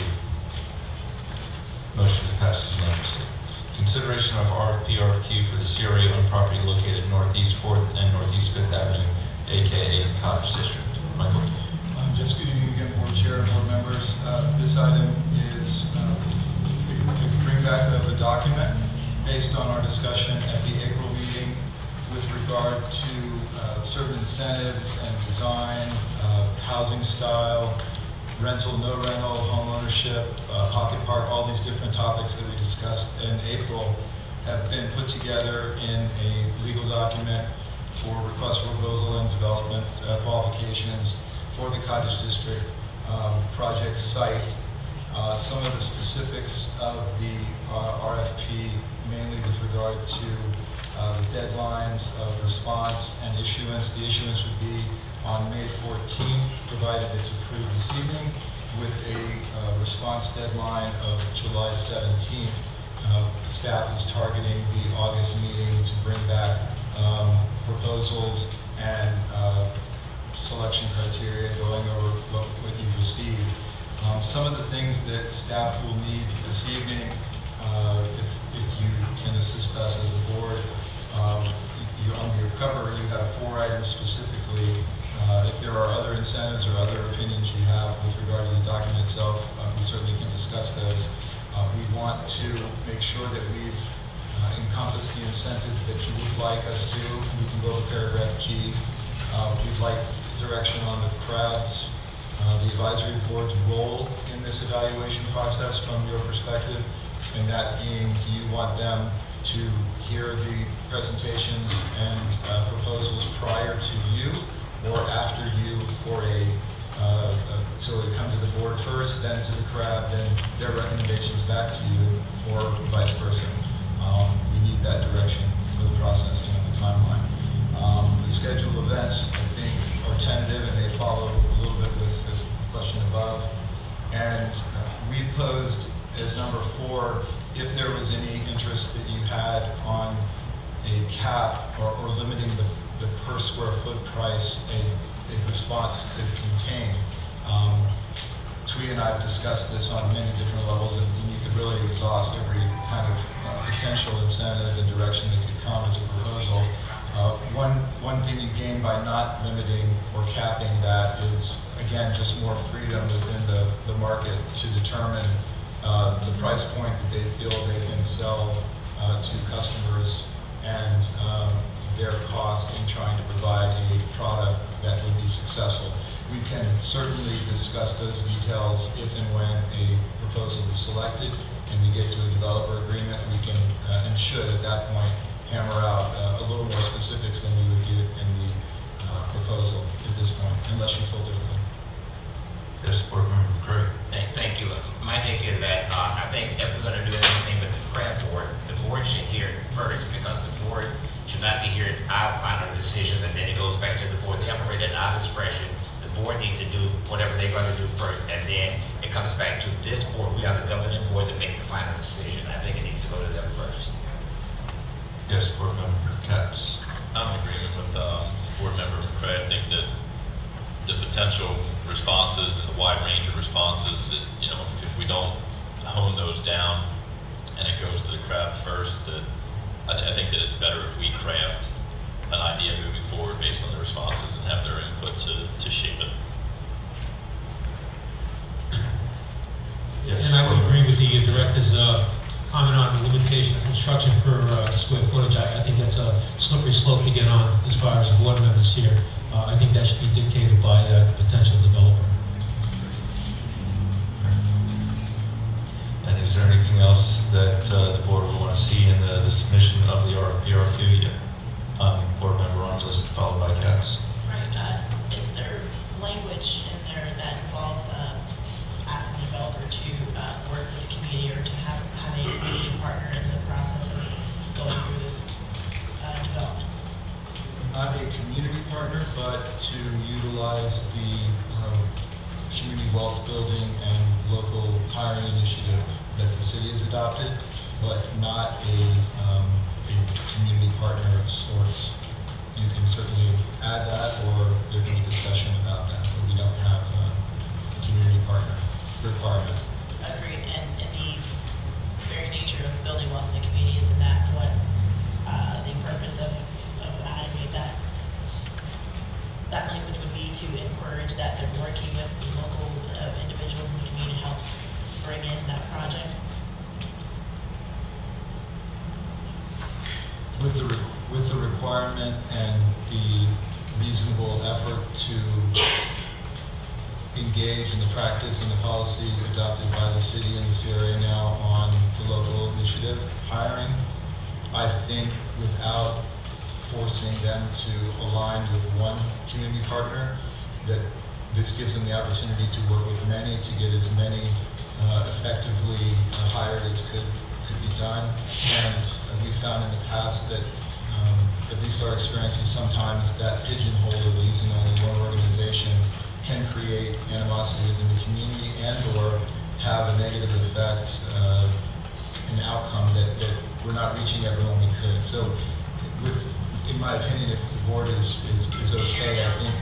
Motion passes unanimously. Consideration of RFP, RFQ for the CRA owned property located Northeast 4th and Northeast 5th Avenue, aka the Cottage District. Michael? Just good evening again, Board Chair and Board members. This item is a bring back of a document based on our discussion at the April meeting with regard to certain incentives and design, housing style, rental, no rental, home ownership, pocket park, all these different topics that we discussed in April have been put together in a legal document for request for proposal and development qualifications for the Cottage District project site. Some of the specifics of the RFP, mainly with regard to the deadlines of response and issuance. The issuance would be on May 14th, provided it's approved this evening, with a response deadline of July 17th. Staff is targeting the August meeting to bring back proposals and selection criteria, going over what you've received. Some of the things that staff will need this evening, if you can assist us as a board, on your cover you have 4 items specifically. If there are other incentives or other opinions you have with regard to the document itself, we certainly can discuss those. We want to make sure that we've encompassed the incentives that you would like us to. We can go to paragraph G. We'd like direction on the crowds, the advisory board's role in this evaluation process from your perspective, and that being, do you want them to hear the presentations and proposals prior to you or after you for so they come to the board first, then to the crowd, then their recommendations back to you, or vice versa. We need that direction for the processing of the timeline. The scheduled events, I think, are tentative, and they follow a little bit with the question above. And we posed as number 4, if there was any interest that you had on a cap or limiting the per square foot price a response could contain. Twee and I have discussed this on many different levels, and you could really exhaust every kind of potential incentive and direction that could come as a proposal. One thing you gain by not limiting or capping that is, again, just more freedom within the market to determine the price point that they feel they can sell to customers and their cost in trying to provide a product that would be successful. We can certainly discuss those details if and when a proposal is selected and we get to a developer agreement. We can and should at that point hammer out a little more specifics than we would get in the proposal at this point, unless you feel differently. Yes, Board Member Craig. Thank you. My take is that I think if we're going to do anything with the CRA board, the board should hear it first, because the board should not be hearing our final decisions and then it goes back to the board. They operate at our discretion. The board needs to do whatever they're going to do first, and then it comes back to this board. We are the governing board to make the final decision. I think it needs to go to them first. Yes, Board Member Katz. I'm in agreement with Board Member McCray. I think that the potential responses and the wide range of responses, that, you know, if we don't hone those down and it goes to the craft first, that I think that it's better if we craft an idea moving forward based on the responses and have their input to shape it. Yes. And I would agree with the director's comment on the limitation of construction per square footage. I think that's a slippery slope to get on as far as board members here. I think that should be dictated by the potential developer. And is there anything else that the board would want to see in the submission of the RFP yet? Board Member Rondelis, followed by Katz. Right. Is there language in there that involves asking the developer to work with the community or local hiring initiative that the city has adopted, but not a community partner of sorts. You can certainly add that, or there can be discussion about that, but we don't have a community partner requirement. Agreed, and the very nature of building wealth in the community, isn't that what the purpose of adding that language would be, to encourage that they're working with the local individuals in the community to help bring in that project? With the requirement and the reasonable effort to engage in the practice and the policy adopted by the city and the CRA now on the local initiative hiring, I think without forcing them to align with one community partner, that this gives them the opportunity to work with many to get as many effectively hired as could be done. And we found in the past that, at least our experience is sometimes that pigeonhole of using only one organization can create animosity within the community and or have a negative effect, an outcome that we're not reaching everyone we could. So in my opinion, if the board is okay, I think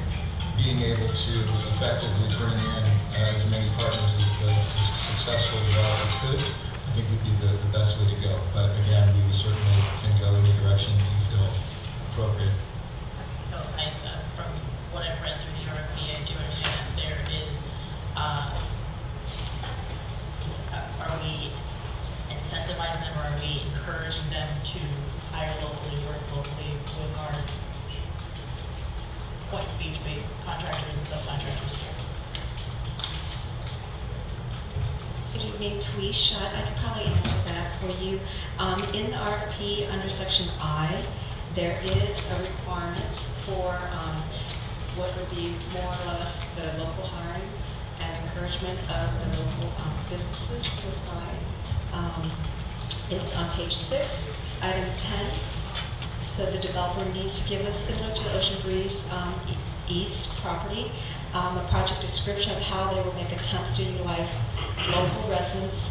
being able to effectively bring in as many partners as the successful developer could, I think would be the best way to go. But again, we certainly can go in the direction that you feel appropriate. So from what I've read through the RFP, I do understand that there is, are we incentivizing them, or are we encouraging them to hire locally, work locally with our Boynton Beach-based contractors and subcontractors here? Good evening, Twish. I could probably answer that for you. In the RFP, under section I, there is a requirement for what would be more or less the local hiring and encouragement of the local businesses to apply. It's on page 6, item 10. So the developer needs to give us, similar to the Ocean Breeze East property, a project description of how they will make attempts to utilize local residents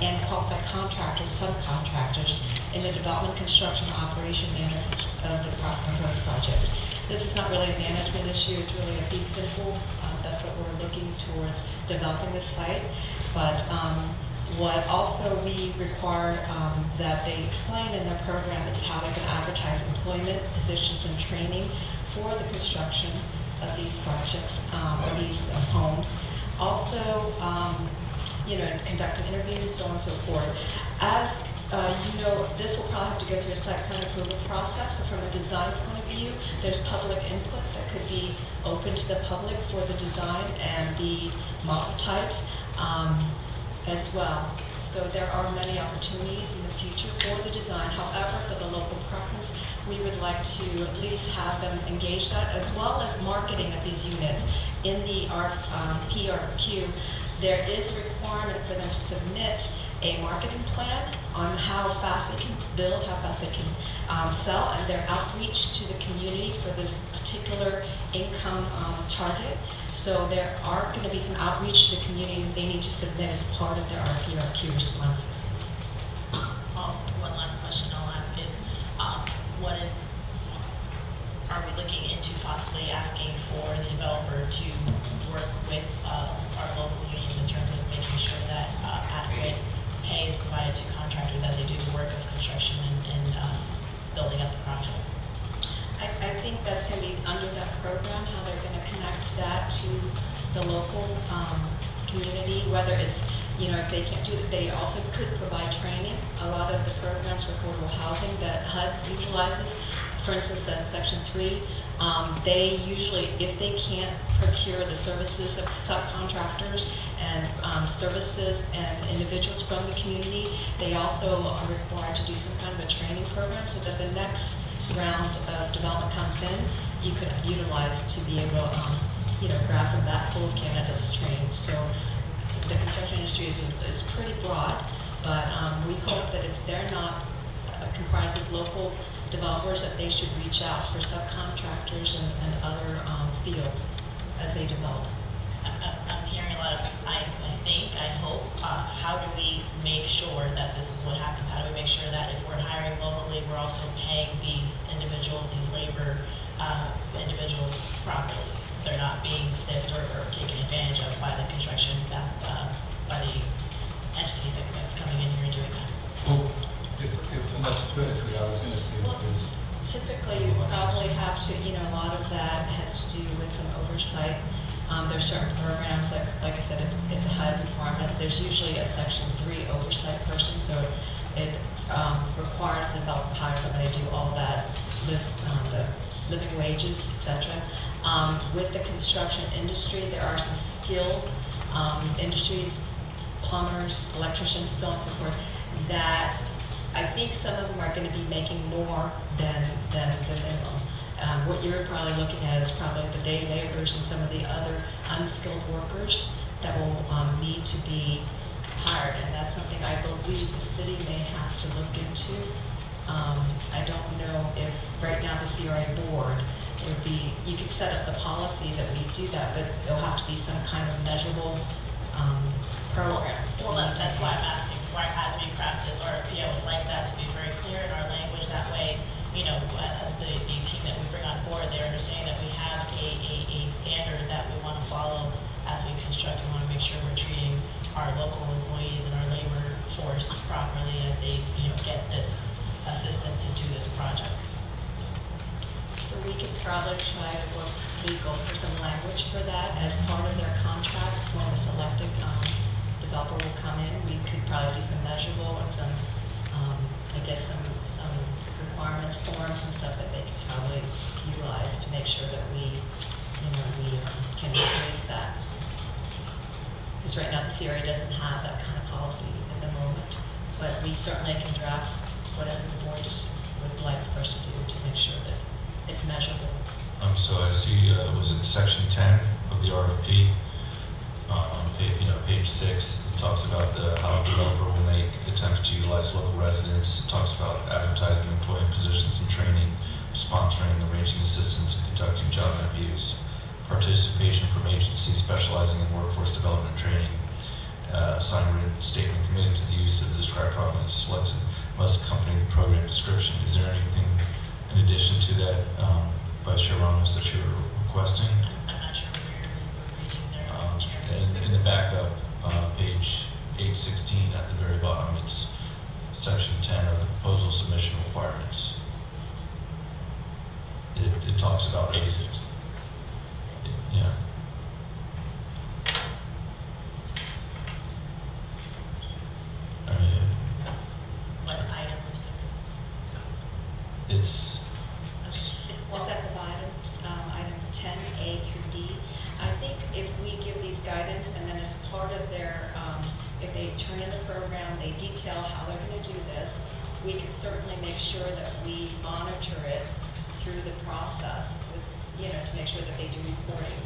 and qualified contractors, subcontractors, in the development, construction, and operation management of the proposed project. This is not really a management issue, it's really a fee simple. That's what we're looking towards developing this site. But what also we require that they explain in their program is how they can advertise employment, positions, and training for the construction of these projects or these homes. Also, conducting interviews, so on and so forth. As you know, this will probably have to go through a site plan approval process. So from a design point of view, there's public input that could be open to the public for the design and the model types as well. So there are many opportunities in the future for the design. However, for the local preference, we would like to at least have them engage that, as well as marketing of these units. In the RFQ, there is a requirement for them to submit a marketing plan on how fast they can build, how fast they can sell, and their outreach to the community for this particular income target. So there are going to be some outreach to the community that they need to submit as part of their RFQ responses. Also, one last question I'll ask is, are we looking into possibly asking for the developer to work with our local unions in terms of making sure that adequate pay is provided to contractors as they do the work of construction and building up the project? I think that's going to be under that program, how they're going to connect that to the local community, whether it's, if they can't do it, they also could provide training. A lot of the programs for affordable housing that HUD utilizes, for instance, that's section 3, they usually, if they can't procure the services of subcontractors and services and individuals from the community, they also are required to do some kind of a training program so that the next round of development comes in, you could utilize to be able to, grab from that pool of candidates that's trained. So the construction industry is pretty broad, but we hope that if they're not comprised of local developers, that they should reach out for subcontractors and other fields as they develop. I'm hearing a lot of, I think, I hope, typically you probably have to, a lot of that has to do with some oversight. There's certain programs, like I said, if it's a HUD requirement, there's usually a Section 3 oversight person, so it requires the developer hire somebody to do all that, the living wages, etc. With the construction industry, there are some skilled industries, plumbers, electricians, so on and so forth, that I think some of them are going to be making more than the minimum. What you're probably looking at is probably the day laborers and some of the other unskilled workers that will need to be hired, and that's something I believe the city may have to look into. I don't know if right now the CRA board, it would be, you could set up the policy that we do that, but it'll have to be some kind of measurable program. Well, that's why I'm asking, right, as we craft this RFP, I would like that to be very clear in our language. That way, the team that we bring on board, they understand that we have a standard that we want to follow as we construct. We want to make sure we're treating our local employees and our labor force properly as they, get this assistance to do this project. So we could probably try to work legal for some language for that as part of their contract when the selected developer will come in. We could probably do some measurable and some, some requirements, forms and stuff that they could probably utilize to make sure that we can increase that. Because right now the CRA doesn't have that kind of policy at the moment, but we certainly can draft whatever the board just would like for us to do to make sure that it's measurable. So I see, was it section 10 of the RFP? Page 6, it talks about how a developer will make attempts to utilize local residents. It talks about advertising employment positions and training, sponsoring, arranging assistance, and conducting job interviews, participation from agencies specializing in workforce development and training, sign written statement committing to the use of the described property selected must accompany the program description. Is there anything in addition to that, Vice Chair Ramos, that you're requesting? I'm not sure where you're reading there, Chair. In the backup, page 816 at the very bottom, it's section 10 of the proposal submission requirements. It talks about 86. Yeah. What item of 6? It's at the bottom, item 10A through D. I think if we give these guidance and then as part of their, if they turn in the program, they detail how they're going to do this, we can certainly make sure that we monitor it through the process with, to make sure that they do reporting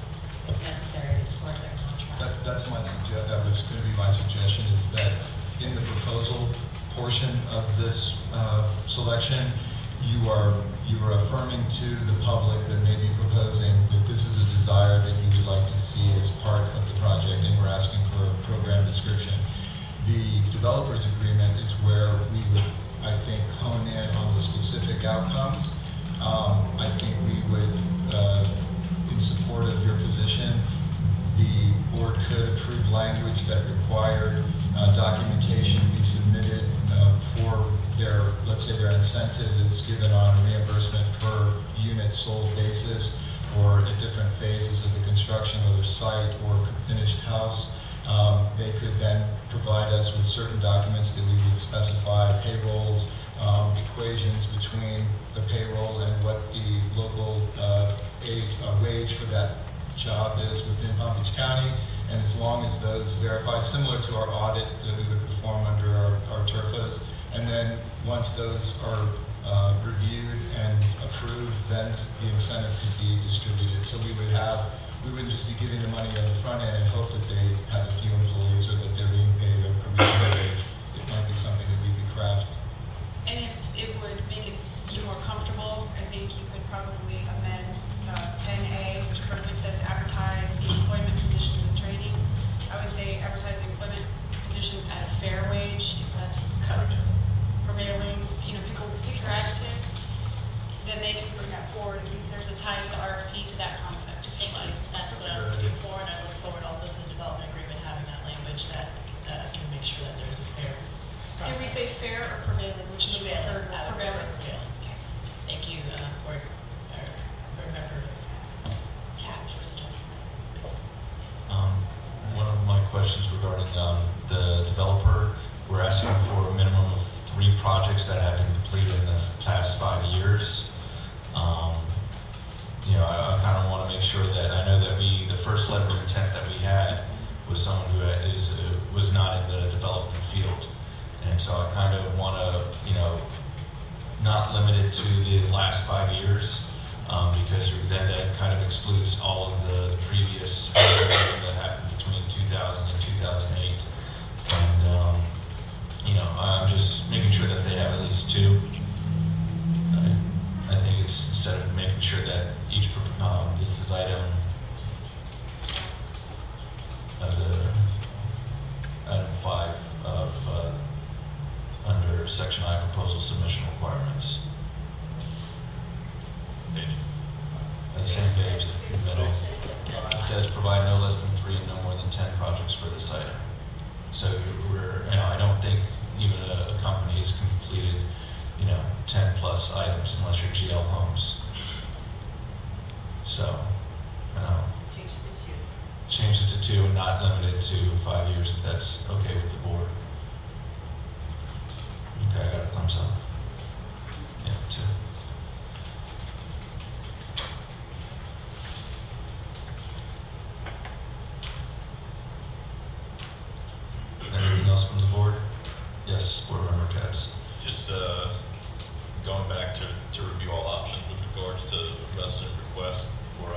if necessary as part of their contract. That was going to be my suggestion, is that in the proposal portion of this selection, you are affirming to the public that may be proposing that this is a desire that you would like to see as part of the project, and we're asking for a program description. The developers agreement is where we would, I think, hone in on the specific outcomes. I think we would, in support of your position, the board could approve language that required documentation be submitted for their, let's say their incentive is given on a reimbursement per unit sold basis or at different phases of the construction, whether site or finished house. They could then provide us with certain documents that we would specify payrolls, equations between the payroll and what the local wage for that job is within Palm Beach County. And as long as those verify, similar to our audit that we would perform under our TRFAs, and then once those are reviewed and approved, then the incentive could be distributed. So we wouldn't just be giving the money on the front end and hope that they have a few employees or that they're being paid a reasonable wage. It might be something that we could craft. And if it would make it you more comfortable, I think you could probably amend 10A, which currently says advertise the employment positions and training. I would say advertise the employment positions at a fair wage, if that prevailing, pick your adjective, then they can bring that forward. At least there's a tie to the RFP to that concept. Thank you. That's what I was looking for, and I look forward also to the development agreement having that language that can make sure that there's a fair process. Did we say fair or prevailing? Which is the third one? Prevailing. Okay. Thank you, Board Member Katz for suggesting that. One of my questions regarding the developer, we're asking for a minimum of 3 projects that have been completed in the past 5 years. You know, I kind of want to make sure that I know that the first letter of intent that we had was someone who was not in the development field. And so I kind of want to, you know, not limit it to the last 5 years, because then that kind of excludes all of the previous that happened between 2000 and 2008. And, you know, I'm just making sure that they have at least 2. I think it's instead of making sure that each, this is item 5 of under section I, proposal submission requirements. Page. The same page in the middle. It says provide no less than 3 and no more than 10 projects for this item. So we're, you know, I don't think even a company has completed, you know, 10 plus items unless you're GL Homes. So, change it to 2 and not limit it to 5 years if that's okay with the board. Okay, I got a thumbs up. Yeah, 2. Anything else from the board? Yes, Board Member Katz. Just going back to review all options with regards to resident request for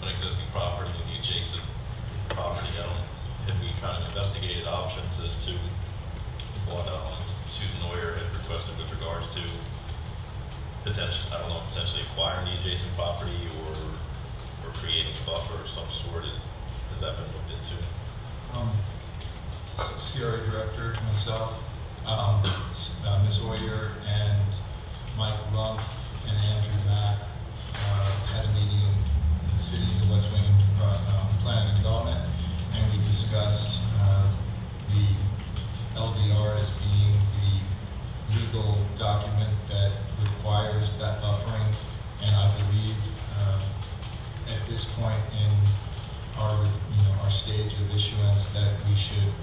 an existing property and the adjacent property. Had we kind of investigated options as to what Susan Oyer had requested with regards to potentially acquiring the adjacent property or creating a buffer of some sort? Has that been looked into? CRA Director, myself, Ms. Oyer, and Mike Rumpf and Andrew Mack had a meeting in the city of West Wing Planning and Development, and we discussed the LDR as being the legal document that requires that buffering, and I believe at this point in our stage of issuance that we should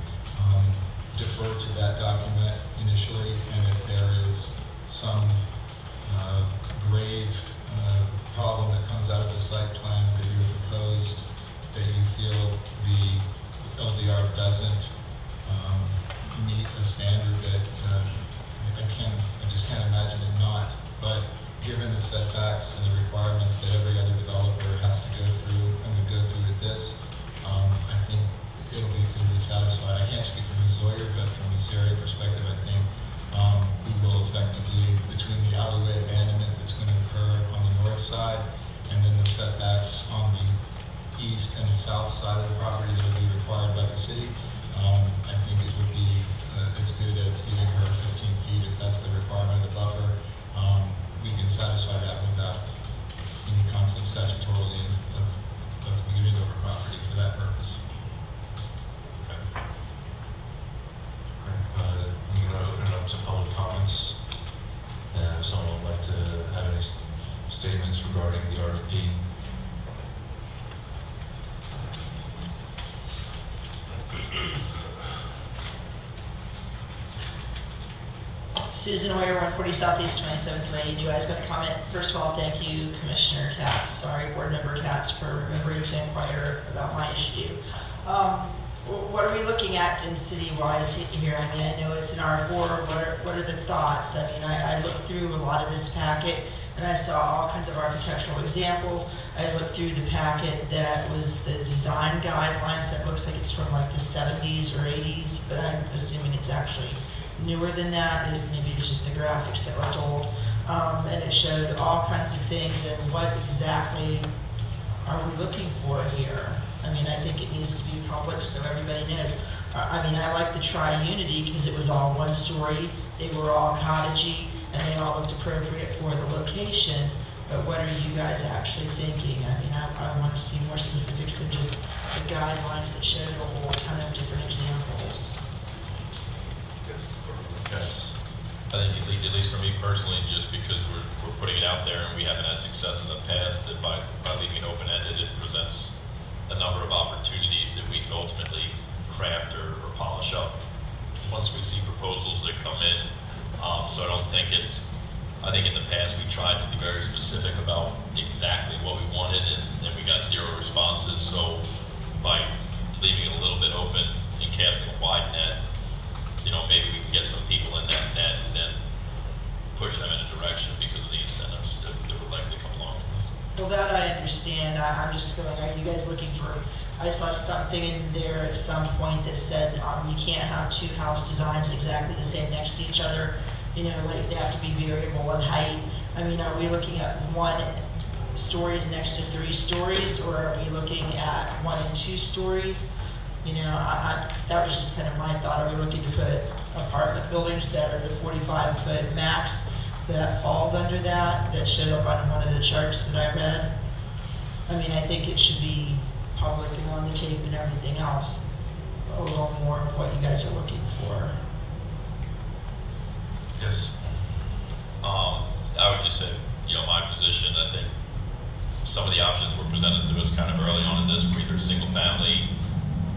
defer to that document initially, and if there is some grave problem that comes out of the site plans that you proposed that you feel the LDR doesn't meet a standard that I just can't imagine it not, but given the setbacks and the requirements that every other developer has to go through and would go through with this, I think it'll be satisfied. I can't speak for Ms. Zoyer, but from a CRA perspective, I think we will effectively, between the alleyway abandonment that's going to occur on the north side and then the setbacks on the east and the south side of the property that will be required by the city, I think it would be as good as giving her 15 feet if that's the requirement of the buffer. We can satisfy that without any conflict statutorily of giving over property for that purpose. I'm going to open it up to public comments. If someone would like to have any statements regarding the RFP. Susan Oyer, 140 Southeast 27th Way. You guys going to comment? First of all, thank you, Commissioner Katz, Board Member Katz, for remembering to inquire about my issue. What are we looking at density-wise here? I mean, I know it's an R4. What are the thoughts? I mean, I looked through a lot of this packet, and I saw all kinds of architectural examples. I looked through the packet that was the design guidelines that looks like it's from like the 70s or 80s, but I'm assuming it's actually newer than that. Maybe it's just the graphics that looked old. And it showed all kinds of things, and what exactly are we looking for here? I mean, I think it needs to be public so everybody knows. I mean, I like the tri-unity because it was all one story, they were all cottagey, and they all looked appropriate for the location. But what are you guys actually thinking? I mean, I want to see more specifics than just the guidelines that showed a whole ton of different examples. Yes. I think at least for me personally, just because we're putting it out there and we haven't had success in the past, that by leaving it open-ended, it presents a number of opportunities that we can ultimately craft or polish up once we see proposals that come in. So I don't think I think in the past we tried to be very specific about exactly what we wanted, and we got 0 responses. So by leaving it a little bit open and casting a wide net, maybe we can get some people in that net and then push them in a direction because of the incentives that would likely come along with this. Well, that I understand. I'm just going, are you guys looking for, I saw something in there at some point that said you can't have 2 house designs exactly the same next to each other. Like they have to be variable in height. I mean, are we looking at 1 stories next to 3 stories, or are we looking at 1 and 2 stories? That was just kind of my thought. Are we looking to put apartment buildings that are the 45-foot max that falls under that showed up on one of the charts that I read? I mean, I think it should be public and on the tape and everything else. A little more of what you guys are looking for. Yes. I would just say, my position, I think some of the options were presented to us kind of early on in this were either single family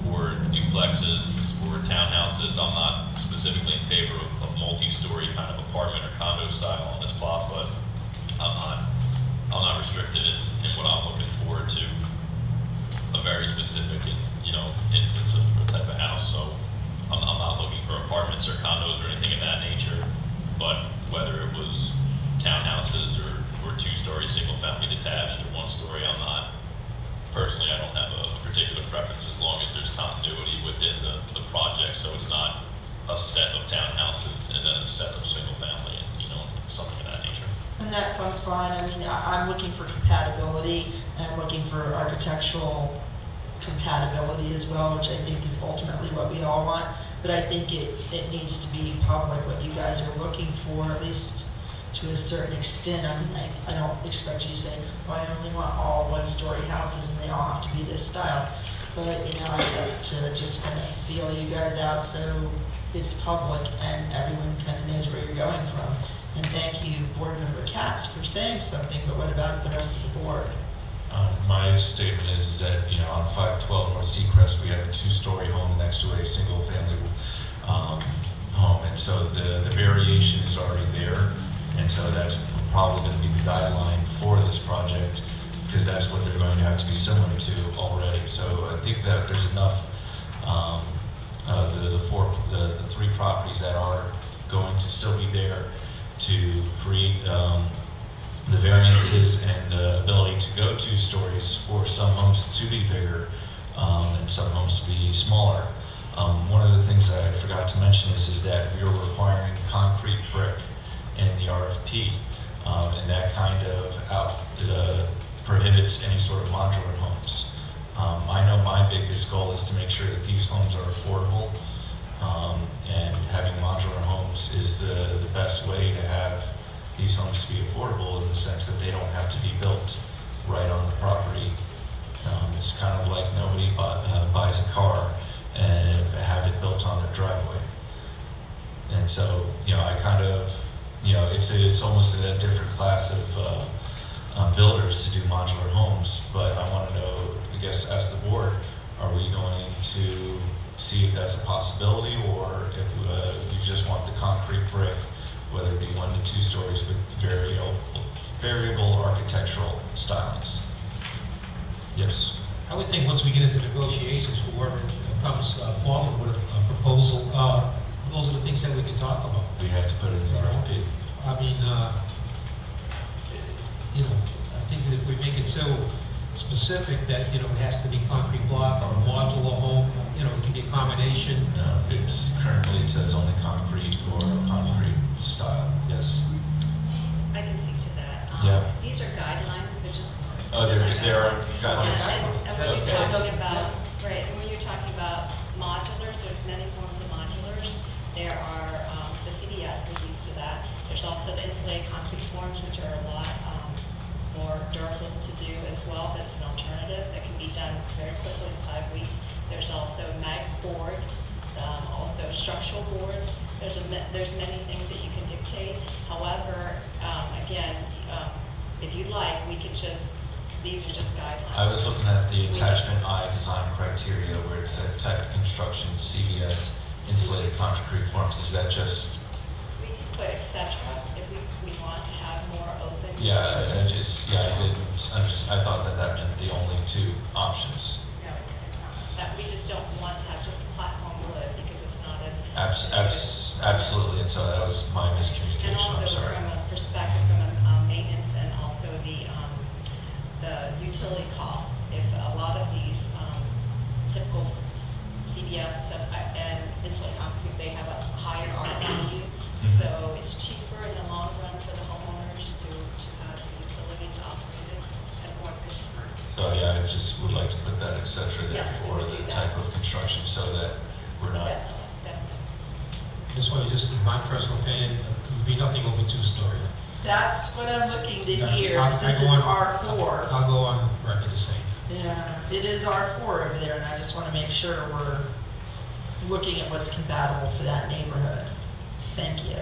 or duplexes or townhouses. I'm not specifically in favor of multi-story kind of apartment or condo style on this plot, but I'm not restricted in what I'm looking for to a very specific instance of a type of house. So I'm not looking for apartments or condos or anything of that nature, but whether it was townhouses or 2-story single family detached or 1-story, I'm not, personally I don't have a particular preference as long as there's continuity within the project, so it's not a set of townhouses and then a set of single family and something of that nature. And that sounds fine. I mean, I'm looking for compatibility, and I'm looking for architectural compatibility as well, which I think is ultimately what we all want. But I think it needs to be public what you guys are looking for, at least to a certain extent. I mean, I don't expect you to say, well, I only want all 1-story houses and they all have to be this style. But, I like to just kind of feel you guys out so it's public and everyone kind of knows where you're going from. And thank you, Board Member Katz, for saying something, but what about the rest of the board? My statement is that, on 512 North Seacrest, we have a 2-story home next to a single-family home, and so the variation is already there, and so that's probably going to be the guideline for this project, because that's what they're going to have to be similar to already. So I think that there's enough, the 3 properties that are going to still be there to create the variances and the ability to go 2 stories for some homes to be bigger and some homes to be smaller. One of the things that I forgot to mention is that we are requiring concrete brick in the RFP, and that kind of prohibits any sort of modular homes. I know my biggest goal is to make sure that these homes are affordable, and having modular homes is the best way to have these homes to be affordable in the sense that they don't have to be built right on the property. It's kind of like nobody buys a car and have it built on their driveway. And so, I kind of, it's almost a different class of builders to do modular homes, but I want to know, I guess, ask the board, are we going to see if that's a possibility, or if you just want the concrete brick, whether it be 1 to 2 stories with variable architectural stylings? Yes. I would think once we get into negotiations, whoever comes forward with a proposal, those are the things that we can talk about. We have to put it in the RFP. I mean, I think that if we make it so specific that, it has to be concrete block or a modular home, it can be a combination. No, currently it says only concrete or concrete style, yes. I can speak to that. Yeah. These are guidelines, they're just... Oh, there are guidelines. And when you're talking about, right, and when you're talking about modulars, there's many forms of modulars. There are, the CDS we're used to that. There's also the insulated concrete forms, which are a lot more durable to do as well. That's an alternative that can be done very quickly in 5 weeks. There's also mag boards also structural boards. There's many things that you can dictate. However, again, if you'd like, we could just, these are just guidelines. I was looking at the attachment I design criteria where it said type of construction, CBS, insulated concrete forms. Is that just? We could put et cetera if we want to have more open. Yeah, I didn't understand. I thought that meant the only two options. No, it's not. That we just don't want to have just a platform wood because it's not as. Absolutely, and so that was my miscommunication. And also I'm sorry. from a perspective, from a maintenance and also the utility costs. If a lot of these typical CBS and stuff and insulated concrete, they have a higher RPU, so it's cheaper in the long run for the homeowners to have the utilities operated at more good. So yeah, I just would like to put that et cetera there Yes, for we would the do that. type of construction so that we're not. Definitely. This one, just in my personal opinion, there'd be nothing over 2-story. That's what I'm looking to Yeah, hear, I since go it's on- R4. I'll go on record to say. Yeah, it is R4 over there, and I just want to make sure we're looking at what's compatible for that neighborhood. Thank you.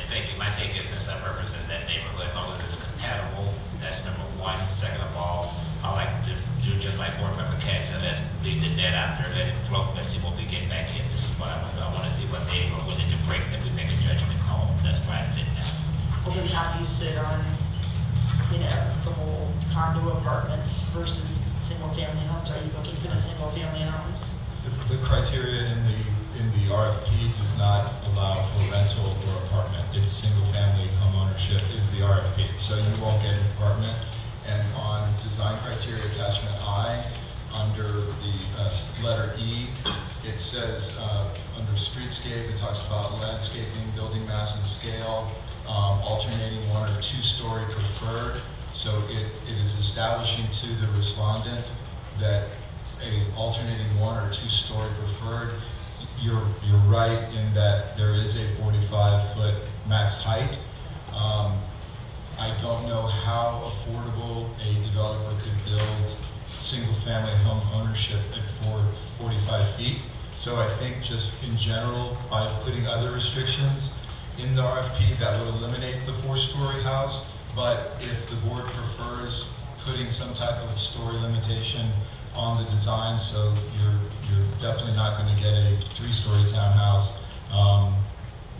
Thank you. My take is, since I represent that neighborhood, as long as it's compatible, that's number one. Second of all, I like to do just like Board Member Cass said, let's leave the net out there, let it float, let's see what we get back in. This is what I want. I want to see what they are willing to break, that we make a judgment call. That's why I sit down. Well, then how do you sit on, the whole condo apartments versus single-family homes? Are you looking for the single-family homes? The criteria in the RFP does not allow for rental or apartment. It's single-family home ownership is the RFP. So you won't get an apartment. And on design criteria attachment I, under the letter E, it says under streetscape, it talks about landscaping, building mass and scale, alternating 1 or 2-story preferred. So it is establishing to the respondent that a alternating 1 or 2-story preferred. You're right in that there is a 45-foot max height. I don't know how affordable a developer could build single-family home ownership at 45 feet. So I think just in general, by putting other restrictions in the RFP, that would eliminate the 4-story house. But if the board prefers putting some type of story limitation on the design, so you're definitely not going to get a 3-story townhouse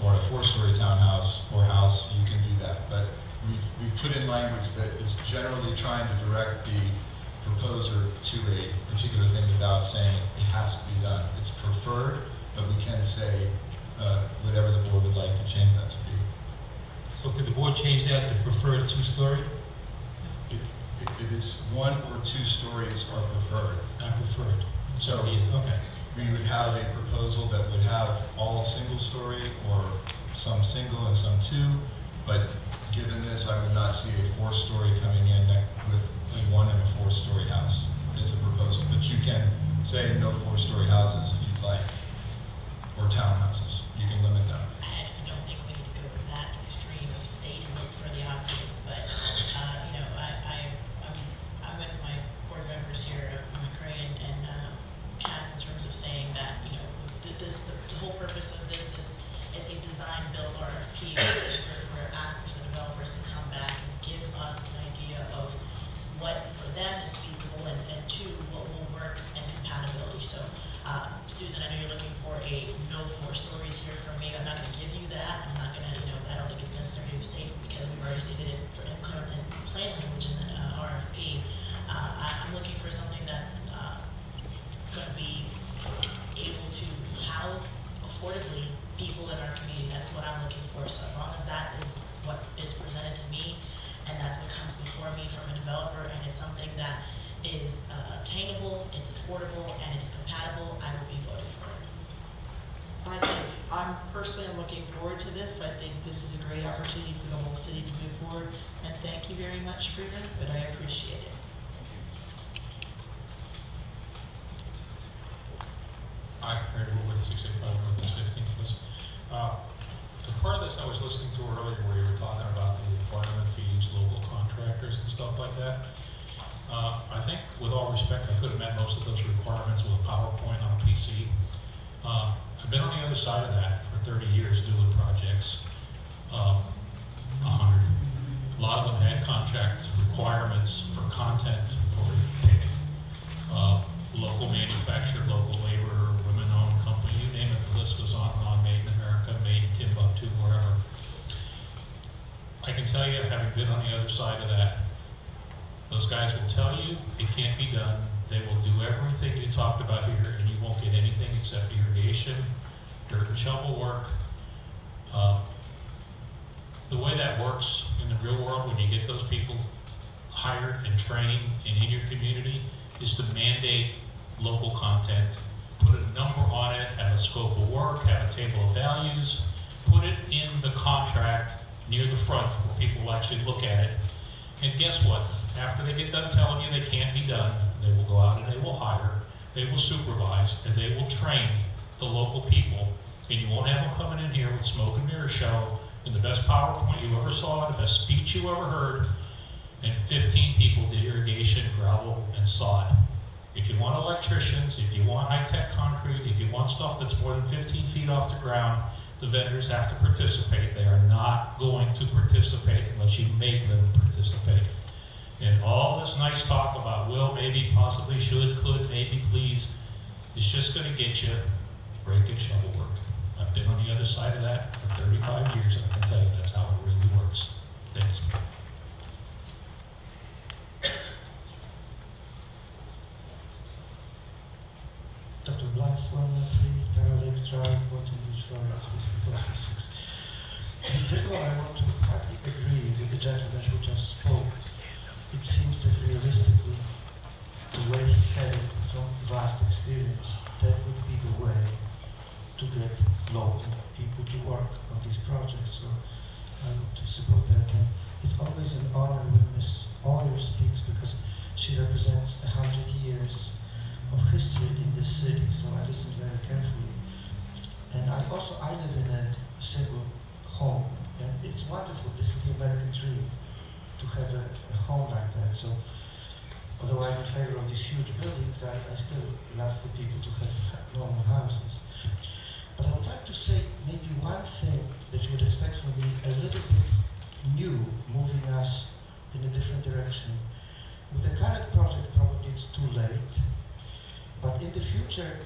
or a 4-story townhouse or house, you can do that. But we've put in language that is generally trying to direct the proposer to a particular thing without saying it has to be done. It's preferred, but we can say whatever the board would like to change that to be. So could the board change that to preferred 2-story? It is 1 or 2 stories are preferred. Not preferred. So okay. We would have a proposal that would have all single-story or some single and some 2, but given this, I would not see a 4-story coming in with a 1 and a 4-story house as a proposal. But you can say no 4-story houses if you'd like, or townhouses. You can limit them. I don't think we need to go to that extreme of stating it for the obvious, but I'm with my board members here, McCray and Katz, in terms of saying that the whole purpose of this is it's a design build RFP. We're asking for the developers to come back and give us an idea of what for them is feasible and 2, what will work and compatibility. So Susan, I know you're looking for a no 4 stories here from me. I'm not going to give you that. I'm not going to, I don't think it's necessary to state because we've already stated it in plain language in the RFP. I'm looking for something that's going to be able to house affordably people in our community. That's what I'm looking for. So as long as that is what is presented to me, and that's what comes before me from a developer, and it's something that is attainable, it's affordable, and it is compatible, I will be voting for it. I think I'm personally looking forward to this. I think this is a great opportunity for the whole city to move forward, and thank you very much for your input. I appreciate it. I heard with 685 Northeast 15th. Listen, the part of this I was listening to earlier where you were talking about the requirement to use local contractors and stuff like that. I think, with all respect, I could have met most of those requirements with a PowerPoint on a PC. I've been on the other side of that for 30 years doing projects, 100. A lot of them had contract requirements for content, for payment. Local manufacturer, local labor, women-owned company, you name it, the list goes on and on, made in America, made in Timbuktu, wherever. I can tell you, having been on the other side of that, those guys will tell you it can't be done. They will do everything you talked about here, and you won't get anything except irrigation, dirt and shovel work. The way that works in the real world, when you get those people hired and trained and in your community, is to mandate local content, put a number on it, have a scope of work, have a table of values, put it in the contract near the front where people will actually look at it. And guess what? After they get done telling you they can't be done, they will go out and they will hire, they will supervise, and they will train the local people. And you won't have them coming in here with smoke and mirror show and the best PowerPoint you ever saw, the best speech you ever heard, and 15 people did irrigation, gravel, and sod. If you want electricians, if you want high-tech concrete, if you want stuff that's more than 15 feet off the ground, the vendors have to participate. They are not going to participate unless you make them participate. And all this nice talk about will, maybe, possibly, should, could, maybe, please, is just going to get you rake and shovel work. I've been on the other side of that for 35 years, and I can tell you that's how it really works. Thanks. Dr. Blas, 113, Tara Lakes Drive, Boynton Beach, Florida, 346. First of all, I want to hardly agree with the gentleman who just spoke. It seems that realistically, the way he said it from vast experience, that would be the way to get local people to work on these projects. So I would support that. And it's always an honor when Ms. Oyer speaks because she represents 100 years of history in this city, so I listen very carefully. And I live in a single home, and it's wonderful. This is the American dream, to have a home like that. So, although I'm in favor of these huge buildings, I still love for people to have normal houses. But I would like to say maybe one thing that you would expect from me, a little bit new, moving us in a different direction. With the current project, probably it's too late. But in the future,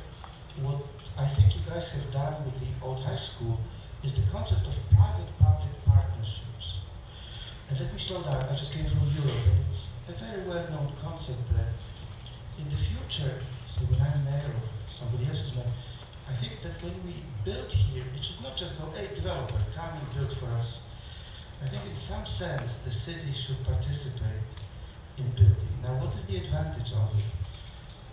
what I think you guys have done with the old high school is the concept of private-public partnerships. And let me slow down, I just came from Europe, and it's a very well-known concept there. In the future, so when I'm mayor or somebody else is mayor, I think that when we build here, it should not just go, hey, developer, come and build for us. I think in some sense, the city should participate in building. Now, what is the advantage of it?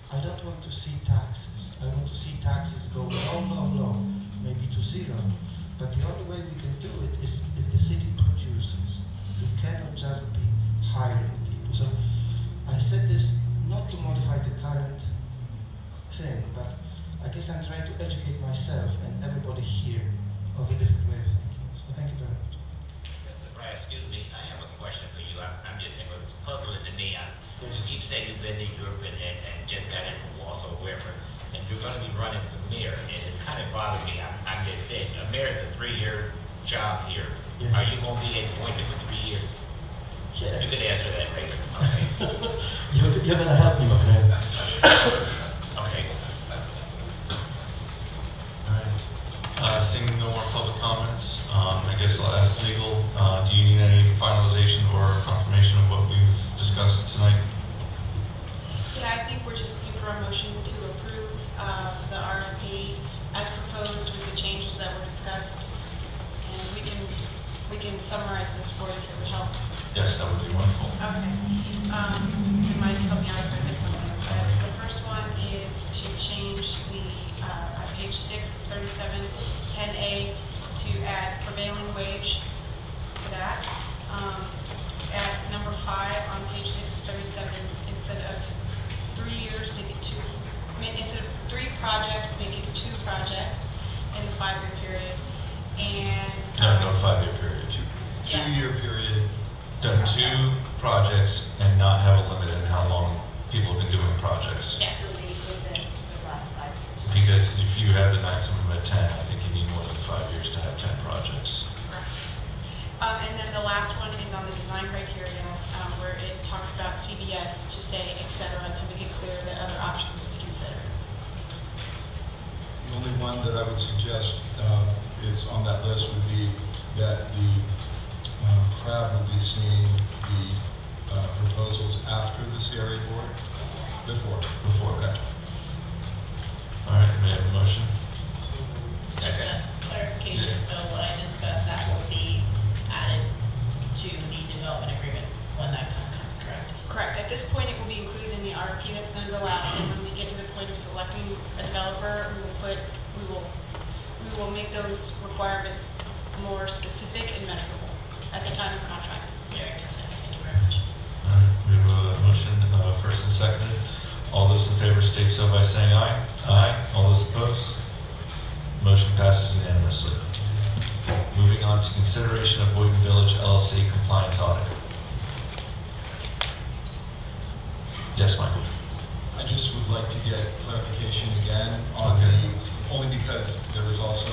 I don't want to see taxes. I want to see taxes go low, low, low, maybe to zero. But the only way we can do it is if the city produces. We cannot just be hiring people. So I said this not to modify the current thing, but I guess I'm trying to educate myself and everybody here of a different way of thinking. So thank you very much. Mr. Brad, excuse me, I have a question for you. I'm just saying, it's puzzling to me. You keep saying you've been in Europe and just got in from Warsaw or wherever, and you're going to be running for mayor, and it's kind of bothering me. I'm just saying, a mayor is a 3-year job here. Yes. Are you going to be appointed for 3 years? Yes. You can answer that later. Okay. You're going to help me, okay? Okay. All right. Seeing no more public comments, I guess I'll ask legal. Do you need any finalization or confirmation of what we've discussed tonight? Yeah, I think we're just looking for a motion to approve the RFP as proposed with the changes that were discussed. And we can summarize this for you if it would help. Yes, that would be wonderful. Okay. You might help me out if I missed something. The first one is to change the on page 6 of 3710A to add prevailing wage to that. At number 5 on page 6 of 37, instead of 3 years, make it 2. Instead of 3 projects, make it 2 projects in the 5-year period. And no 5-year period. 2-year period. Done 2 projects and not have a limit in how long people have been doing projects? Yes. Because if you have the maximum at 10, I think you need more than 5 years to have 10 projects. And then the last one is on the design criteria, where it talks about CBS to say, et cetera, to make it clear that other options would be considered. The only one that I would suggest is on that list would be that the CRA would be seeing the proposals after the CRA board? Before. Before, okay. All right, may I have a motion? Clarification, so what I discussed, that will be added to the development agreement when that time comes, correct? Correct. At this point, it will be included in the RFP that's going to go out, and when we get to the point of selecting a developer, we will make those requirements more specific and measurable at the time of contract. Very concise. Thank you very much. All right, we have a motion, first and seconded. All those in favor state so by saying aye. Aye. All those opposed? Motion passes unanimously. Moving on to consideration of Boynton Village LLC compliance audit. Yes, Michael. I just would like to get clarification again on only because there was also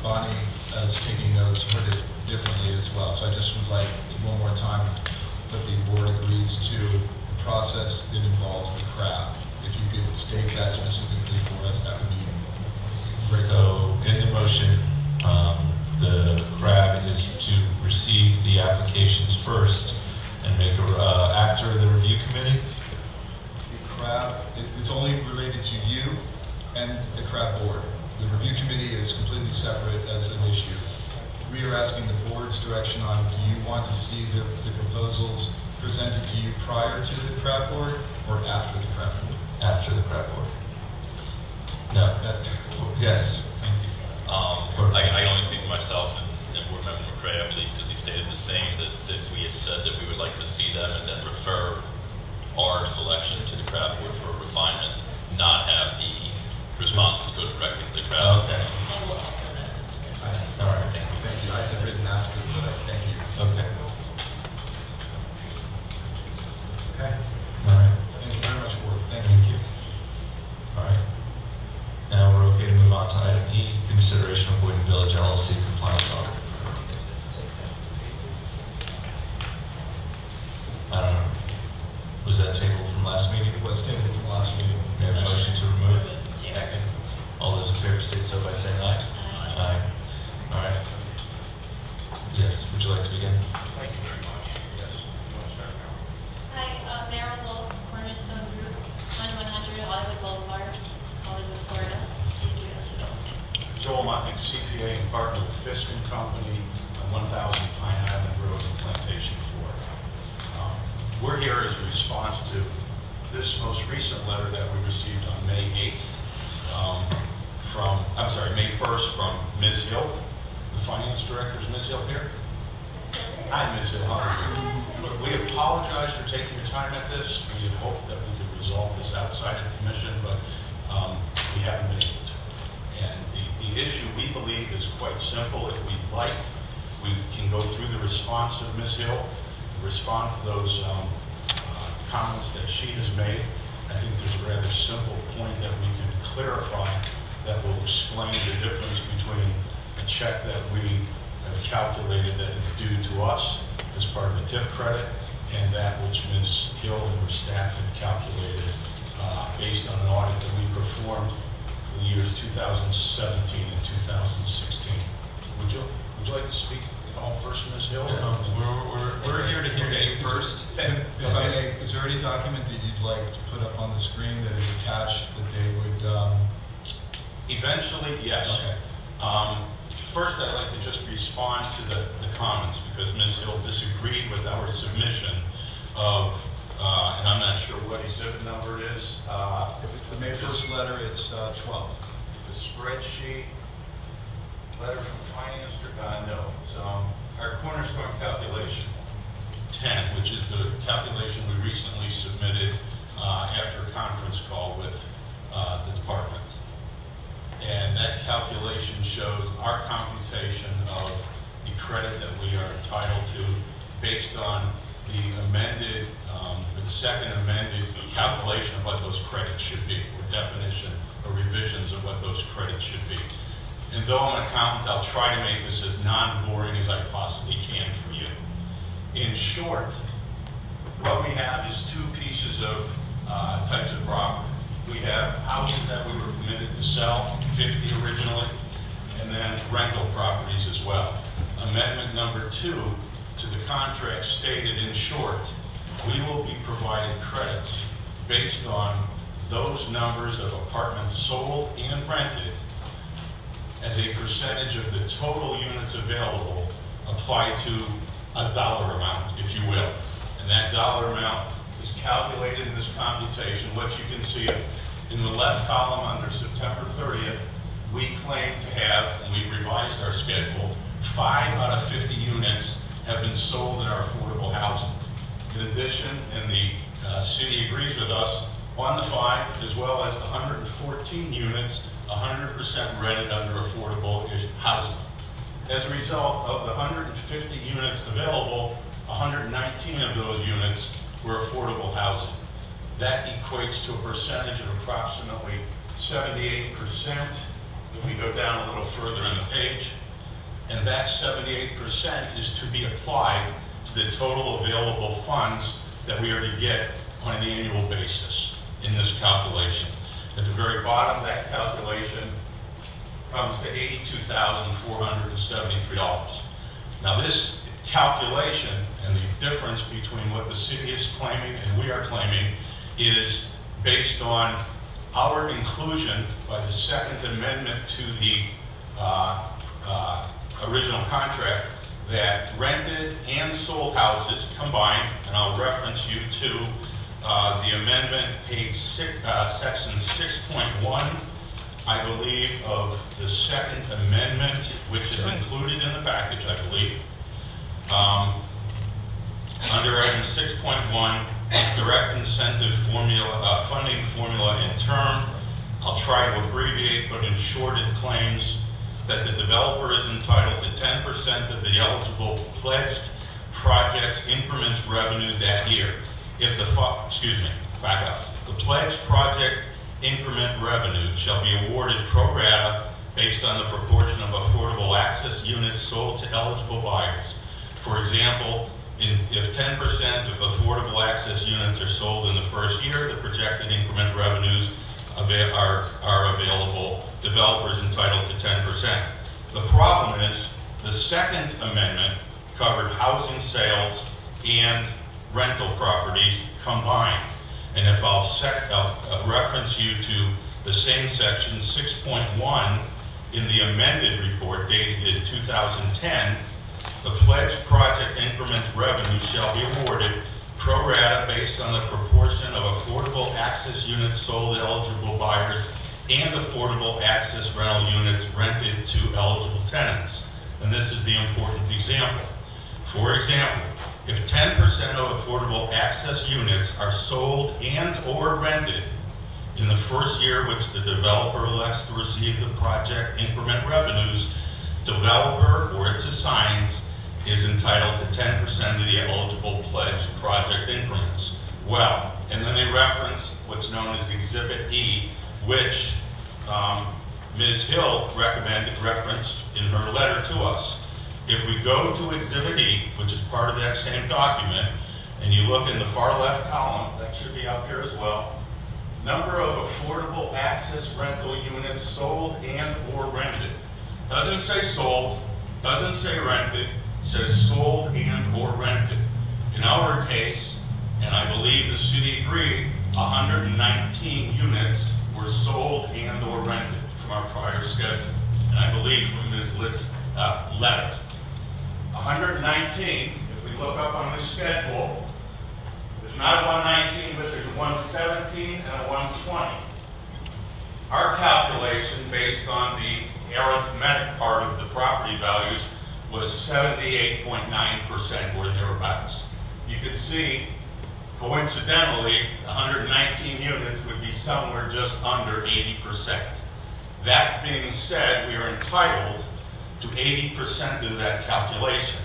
Bonnie as taking notes heard it differently as well. So I just would like one more time that the board agrees to the process that involves the CRA. If you could state that specifically for us, that would be great. So in the motion, the CRA is to receive the applications first and make after the review committee. The CRA, it's only related to you and the CRA board. The review committee is completely separate as an issue. We are asking the board's direction on, do you want to see the proposals presented to you prior to the CRA board or after the CRA board? After the CRA board. No. Yes. Thank you. I can only speak for myself and Board Member McCray, I believe, because he stated the same, that we had said that we would like to see them and then refer our selection to the CRA board for refinement, not have the responses go directly to the CRA. Okay. I will echo that sentiment. Sorry, thank you. Thank you. I had written after, but thank you. Okay. Okay. All right. Thank you very much, board. Thank you. Thank you. All right. Now we're okay to move on to item E, consideration of Boynton Village LLC compliance audit. I don't know. Was that tabled from last meeting? It was tabled from last meeting. May I have a motion to remove? Second. All those in favor state so by saying aye. Aye. All right. Yes, would you like to begin? Thank you very much. Yes. You want to start now? Hi, Meryl Wolf, Cornerstone Group, 2100 Hollywood Boulevard, Hollywood, Florida. 33020. Joel Mutnick, CPA and partner with Fisk & Company on 1000 Pine Island Road in Plantation, Florida. We're here as a response to this most recent letter that we received on May 8th May 1st from Ms. Hill. The finance director is Ms. Hill here. Hi, Ms. Hill. How are you? Look, we apologize for taking your time at this. We had hoped that we could resolve this outside of the commission, but we haven't been able to. And the issue, we believe, is quite simple. If we'd like, we can go through the response of Ms. Hill, respond to those comments that she has made. I think there's a rather simple point that we can clarify that will explain the difference between a check that we have calculated that is due to us as part of the TIF credit and that which Ms. Hill and her staff have calculated based on an audit that we performed for the years 2017 and 2016. Would you like to speak at all first, Ms. Hill? We're here to hear you first. If I may, is there any document that you'd like to put up on the screen that is attached that they would... Eventually, yes. Okay. First, I'd like to just respond to the comments because Ms. Hill disagreed with our submission of, and I'm not sure what exhibit number it is. If it's the May 1st letter, it's 12. The spreadsheet, letter from finance, no, it's our cornerstone calculation, 10, which is the calculation we recently submitted after a conference call with the department. And that calculation shows our computation of the credit that we are entitled to based on the amended, or the second amended calculation of what those credits should be, or definition or revisions of what those credits should be. And though I'm an accountant, I'll try to make this as non-boring as I possibly can for you. In short, what we have is two pieces of types of property. We have houses that we were permitted to sell, 50 originally, and then rental properties as well. Amendment number 2 to the contract stated, in short, we will be providing credits based on those numbers of apartments sold and rented as a percentage of the total units available applied to a dollar amount, if you will. And that dollar amount is calculated in this computation. What you can see in the left column under September 30th, we claim to have, and we've revised our schedule, 5 out of 50 units have been sold in our affordable housing. In addition, and the city agrees with us, on the 5, as well as 114 units, 100% rented under affordable housing. As a result of the 150 units available, 119 of those units were affordable housing. That equates to a percentage of approximately 78%, if we go down a little further in the page. And that 78% is to be applied to the total available funds that we are to get on an annual basis in this calculation. At the very bottom of that calculation comes to $82,473. Now this calculation and the difference between what the city is claiming and we are claiming is based on our inclusion by the second amendment to the original contract that rented and sold houses combined, and I'll reference you to the amendment, page 6, section 6.1, I believe, of the second amendment, which is included in the package, I believe. Under item 6.1, direct incentive formula, funding formula and term, I'll try to abbreviate, but in short it claims that the developer is entitled to 10% of the eligible pledged project's increments revenue that year. If the, back up. The pledged project increment revenue shall be awarded pro rata based on the proportion of affordable access units sold to eligible buyers. For example, if 10% of affordable access units are sold in the first year, the projected increment revenues are available. Developers entitled to 10%. The problem is the second amendment covered housing sales and rental properties combined. And if I'll reference you to the same section 6.1 in the amended report dated in 2010, the pledged project increments revenue shall be awarded pro rata based on the proportion of affordable access units sold to eligible buyers and affordable access rental units rented to eligible tenants. And this is the important example. For example, if 10% of affordable access units are sold and or rented in the first year which the developer elects to receive the project increment revenues, developer or its assigns is entitled to 10% of the eligible pledged project increments. Well, and then they reference what's known as Exhibit E, which Ms. Hill referenced in her letter to us. If we go to Exhibit E, which is part of that same document, and you look in the far left column, that should be up here as well, number of affordable access rental units sold and or rented. Doesn't say sold, doesn't say rented, says sold and or rented. In our case, and I believe the city agreed, 119 units were sold and or rented from our prior schedule. And I believe from Ms. List's letter. 119, if we look up on the schedule, there's not a 119, but there's a 117 and a 120. Our calculation based on the arithmetic part of the property values was 78.9% or thereabouts. You can see, coincidentally, 119 units would be somewhere just under 80%. That being said, we are entitled to 80% of that calculation.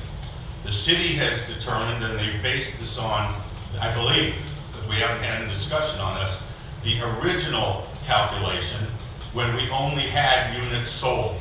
The city has determined, and they based this on, I believe, because we haven't had a discussion on this, the original calculation when we only had units sold.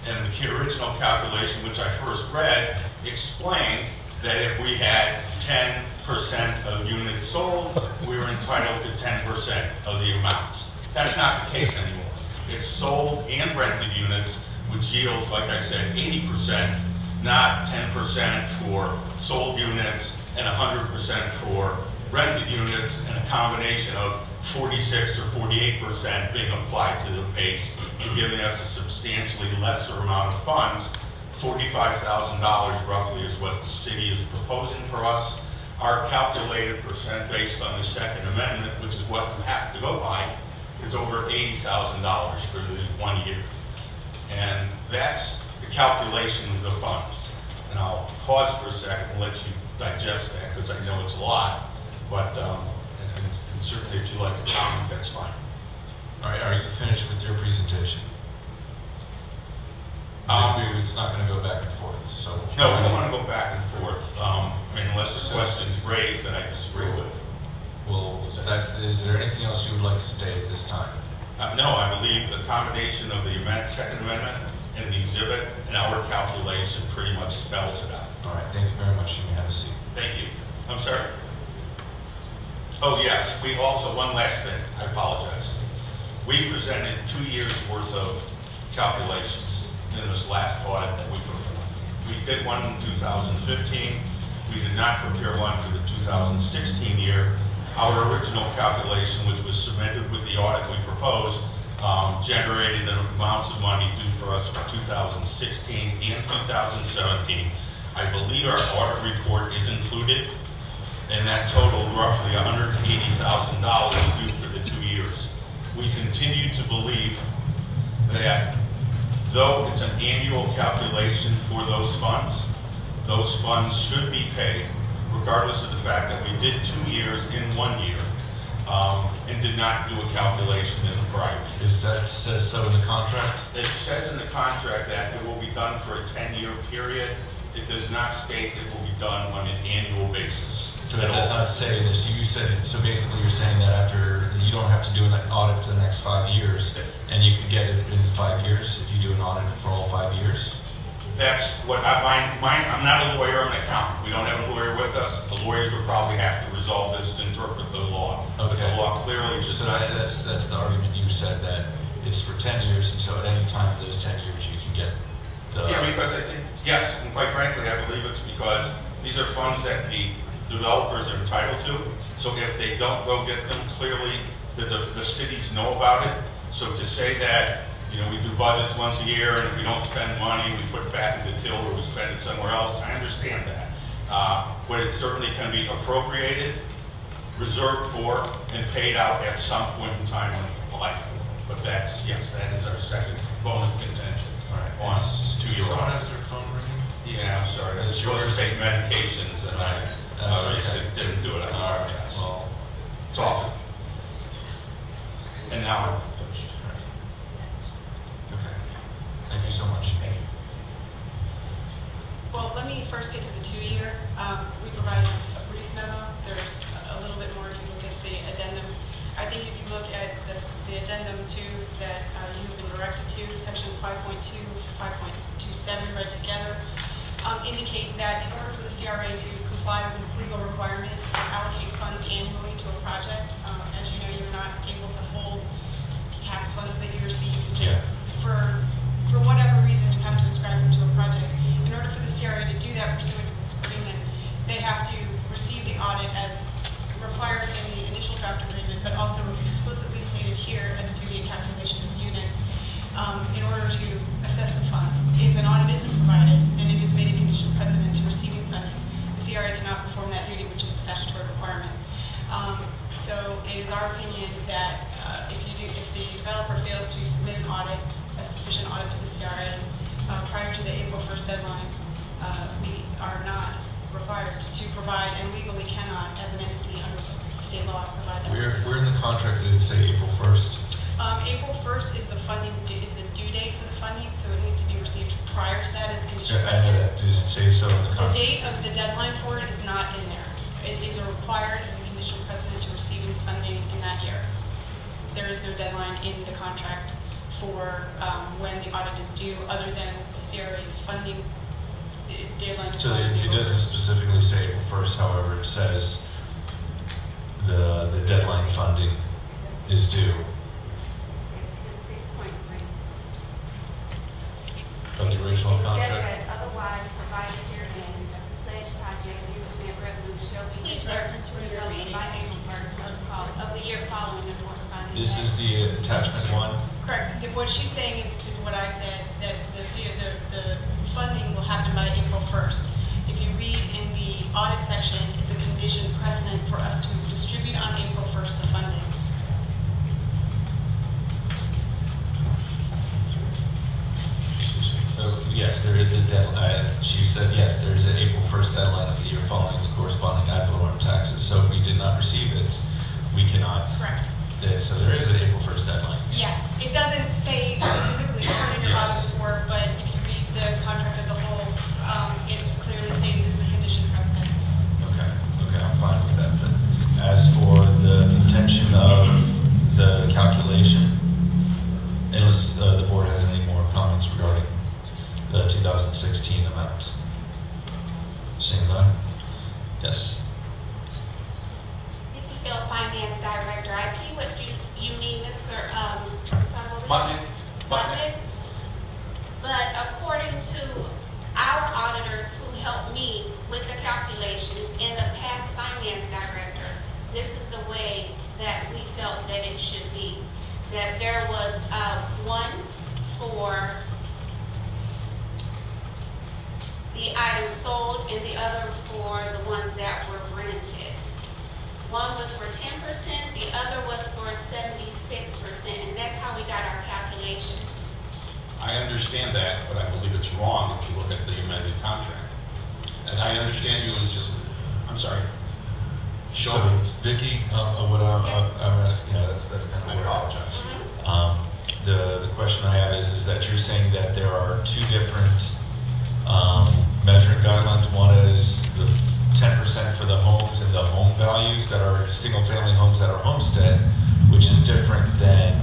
And the original calculation, which I first read, explained that if we had 10% of units sold, we were entitled to 10% of the amounts. That's not the case anymore. It's sold and rented units, which yields, like I said, 80%, not 10% for sold units and 100% for rented units, and a combination of 46 or 48% being applied to the base and giving us a substantially lesser amount of funds. $45,000 roughly is what the city is proposing for us. Our calculated percent based on the Second Amendment, which is what we have to go by, is over $80,000 for the 1 year. And that's the calculation of the funds. And I'll pause for a second and let you digest that, because I know it's a lot, but and certainly if you'd like to comment, that's fine. All right, are you finished with your presentation? It's not going to go back and forth, so. No, we don't want to go back and forth, unless the question's raised that I disagree with. Well, is there anything else you would like to state at this time? No, I believe the combination of the Second Amendment and the exhibit and our calculation pretty much spells it out. All right, thank you very much. You may have a seat. Thank you. I'm sorry? Oh, yes. We also, one last thing. I apologize. We presented 2 years' worth of calculations in this last audit that we performed. We did one in 2015. We did not prepare one for the 2016 year. Our original calculation, which was submitted with the audit we proposed, generated amounts of money due for us for 2016 and 2017. I believe our audit report is included, and that totaled roughly $180,000 due for the 2 years. We continue to believe that though it's an annual calculation for those funds should be paid, regardless of the fact that we did 2 years in 1 year, and did not do a calculation in the prior year. Is that says so in the contract? It says in the contract that it will be done for a 10-year period. It does not state it will be done on an annual basis. So it does not say this. You said, so basically you're saying that after, you don't have to do an audit for the next 5 years, and you can get it in 5 years if you do an audit for all 5 years? That's what I'm not a lawyer, I'm an accountant. We don't have a lawyer with us. The lawyers will probably have to resolve this to interpret the law. Okay. But the law clearly does so not. That's the argument you said, that it's for 10 years, and so at any time of those 10 years you can get the... Yeah, because I think, yes, and quite frankly, I believe it's because these are funds that the developers are entitled to. So if they don't go get them, clearly the cities know about it. So to say that, we do budgets once a year, and if we don't spend money, we put it back into till or we spend it somewhere else, I understand that. But it certainly can be appropriated, reserved for, and paid out at some point in time when it's applied for. But that is our second bone of contention. All right. On 2 year. Someone has their phone ringing? Yeah, I'm sorry. I was supposed to take medications, and I didn't do it. I apologize. Well, it's off. And now I'm finished. Okay. Thank you so much. Thank you. Well, let me first get to the 2 year. We provided a brief memo. There's a little bit more if you look at the addendum. I think if you look at the addendum 2 that you have been directed to, sections 5.2, 5.27 read together, indicate that in order for the CRA to comply with its legal requirement to allocate funds annually to a project, as you know, you're not able to hold tax funds that you receive just for whatever reason you have to ascribe them to a project. In order for the CRA to do that pursuant to this agreement, they have to receive the audit as required in the initial draft agreement, but also explicitly stated here as to the calculation of units in order to assess the funds. If an audit isn't provided and it is made a condition precedent to receiving funding, the CRA cannot perform that duty, which is a statutory requirement. So it is our opinion that if the developer fails to submit an audit, a sufficient audit to the CRA prior to the April 1st deadline, we are not required to provide, and legally cannot, as an entity under state law, provide that. We're in the contract. Did it say April 1st? April 1st is the due date for the funding, so it needs to be received prior to that as a condition I know that. Does it say so in the contract? The date of the deadline for it is not in there. It is a required as a condition precedent to receiving funding in that year. There is no deadline in the contract for when the audit is due, other than the CRA's funding deadline. So it doesn't specifically say April 1st, however, it says the deadline funding is due. Of the original contract? Otherwise provided herein, the pledge project unit resolution shall be Please reference where you're reading. by April 1st of the year following the corresponding. This is the attachment 1? Correct. What she's saying is what I said, that the funding will happen by April 1st. If you read in the audit section, it's a condition precedent for us to distribute on April 1st the funding. So yes, there is the deadline. She said yes, there is an April 1st deadline of the year following the corresponding ad valorem taxes. So if we did not receive it, we cannot. Correct. So there is an April 1st deadline. Yes. It doesn't say specifically turn in your audit report, but if you read the contract as a whole, it clearly states it's a condition precedent. Okay, I'm fine with that. But as for the contention of the calculation, unless the board has any more comments regarding the 2016 amount. Seeing none? Yes. Bill Finance Director, I see what you mean, Mr. Butnick. But according to our auditors who helped me with the calculations and the past finance director, this is the way that we felt that it should be. That there was one for the items sold and the other for the ones that were rented. One was for 10%, the other was for 76%, and that's how we got our calculation. I understand that, but I believe it's wrong if you look at the amended contract. And I understand you, I'm sorry. Show So, me. Vicki, what I'm asking, that's kind of I where apologize. The question I have is that you're saying that there are two different measuring guidelines. One is the 10% for the homes and the home values that are single-family homes that are homestead, which is different than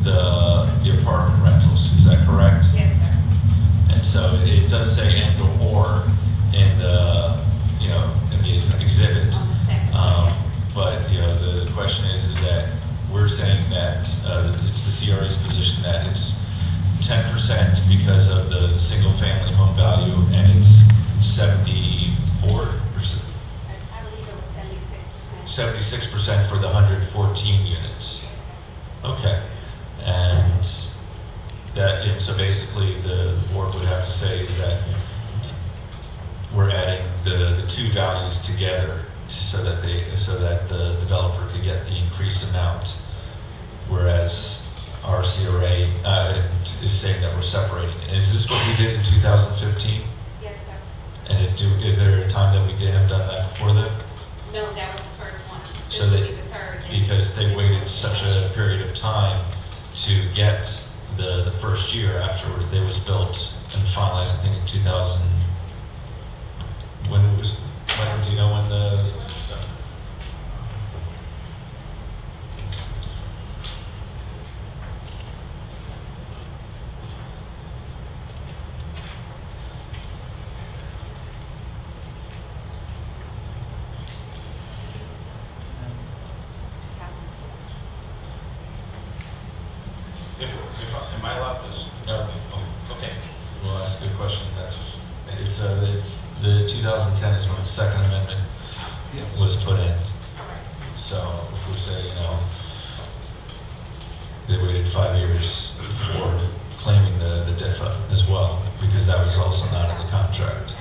the apartment rentals. Is that correct? Yes, sir. And so it does say and or in the exhibit. But the question is that we're saying that it's the CRA's position that it's 10% because of the single-family home value, and it's 74%. I believe it was 76%. 76% for the 114 units. Okay, and that so basically the board would have to say is that we're adding the two values together so that the developer could get the increased amount, whereas our CRA is saying that we're separating it. Is this what we did in 2015? Yes, sir. And is there a time that we have done that before then? No, that was the first one. This So will they, be the third. because they waited such a period of time to get the first year after it was built and finalized, I think in 2000. When do you know when the? Am I allowed this? No. Oh, okay. Well, that's a good question. It's the 2010 is when the Second Amendment was put in. So if we say, they waited 5 years before claiming the DIFA as well, because that was also not in the contract.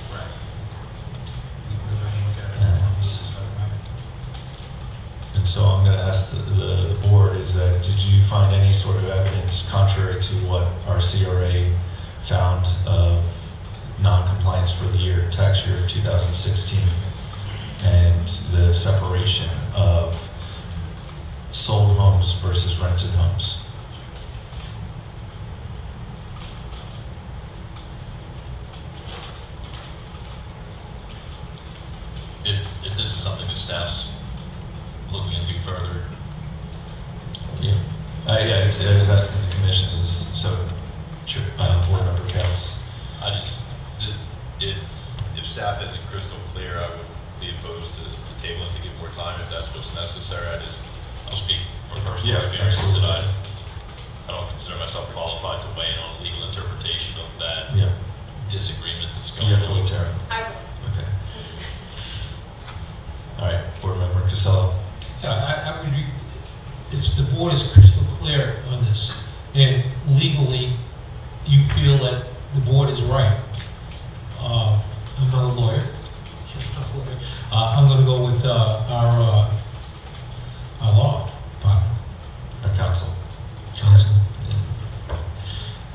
And so I'm going to ask the board is that, did you find any sort of evidence contrary to what our CRA found of non-compliance for the tax year of 2016 and the separation of sold homes versus rented homes? I was asking the commission is, so, board member counts. If staff isn't crystal clear, I would be opposed to tabling to give more time if that's what's necessary. I'll speak from personal experience that I don't consider myself qualified to weigh in on a legal interpretation of that disagreement that's going on. You have to wait, Tara. I will. Okay. All right, board member Casella. I would, if the board is crystal clear on this, and legally you feel that the board is right, I'm not a lawyer. I'm going to go with our law department. Our counsel. Counsel.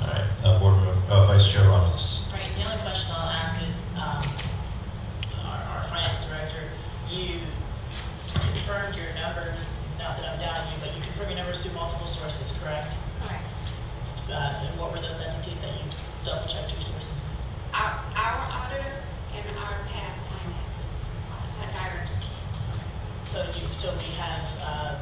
All right, board member, Vice Chair Romulus. Right, the only question I'll ask is, our finance director, you confirmed your numbers, not that I'm doubting you, but you confirmed your numbers through multiple sources, correct? Correct. And what were those entities that you double checked your sources? Our auditor and our past finance director. So we have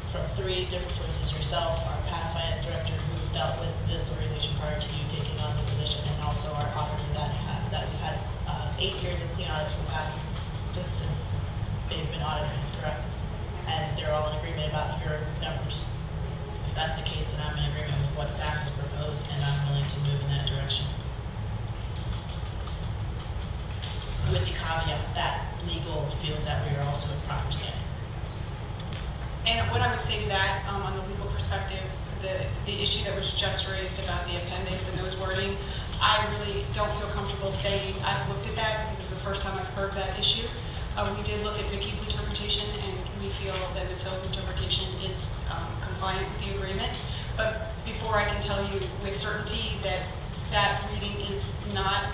from 3 different sources: yourself, our past finance director, who's dealt with this organization prior to you taking on the position, and also our auditor that we've had 8 years of clean audits for the past since they've been auditors, correct? And they're all in agreement about your numbers. If that's the case, then I'm in agreement with what staff has proposed, and I'm willing to move in that direction. With the caveat that legal feels that we are also in proper standing. And what I would say to that, on the legal perspective, the issue that was just raised about the appendix and those wording, I really don't feel comfortable saying I've looked at that because it's the first time I've heard that issue. We did look at Vicky's interpretation, and we feel that Ms. Hill's interpretation is compliant with the agreement. But before I can tell you with certainty that that reading is not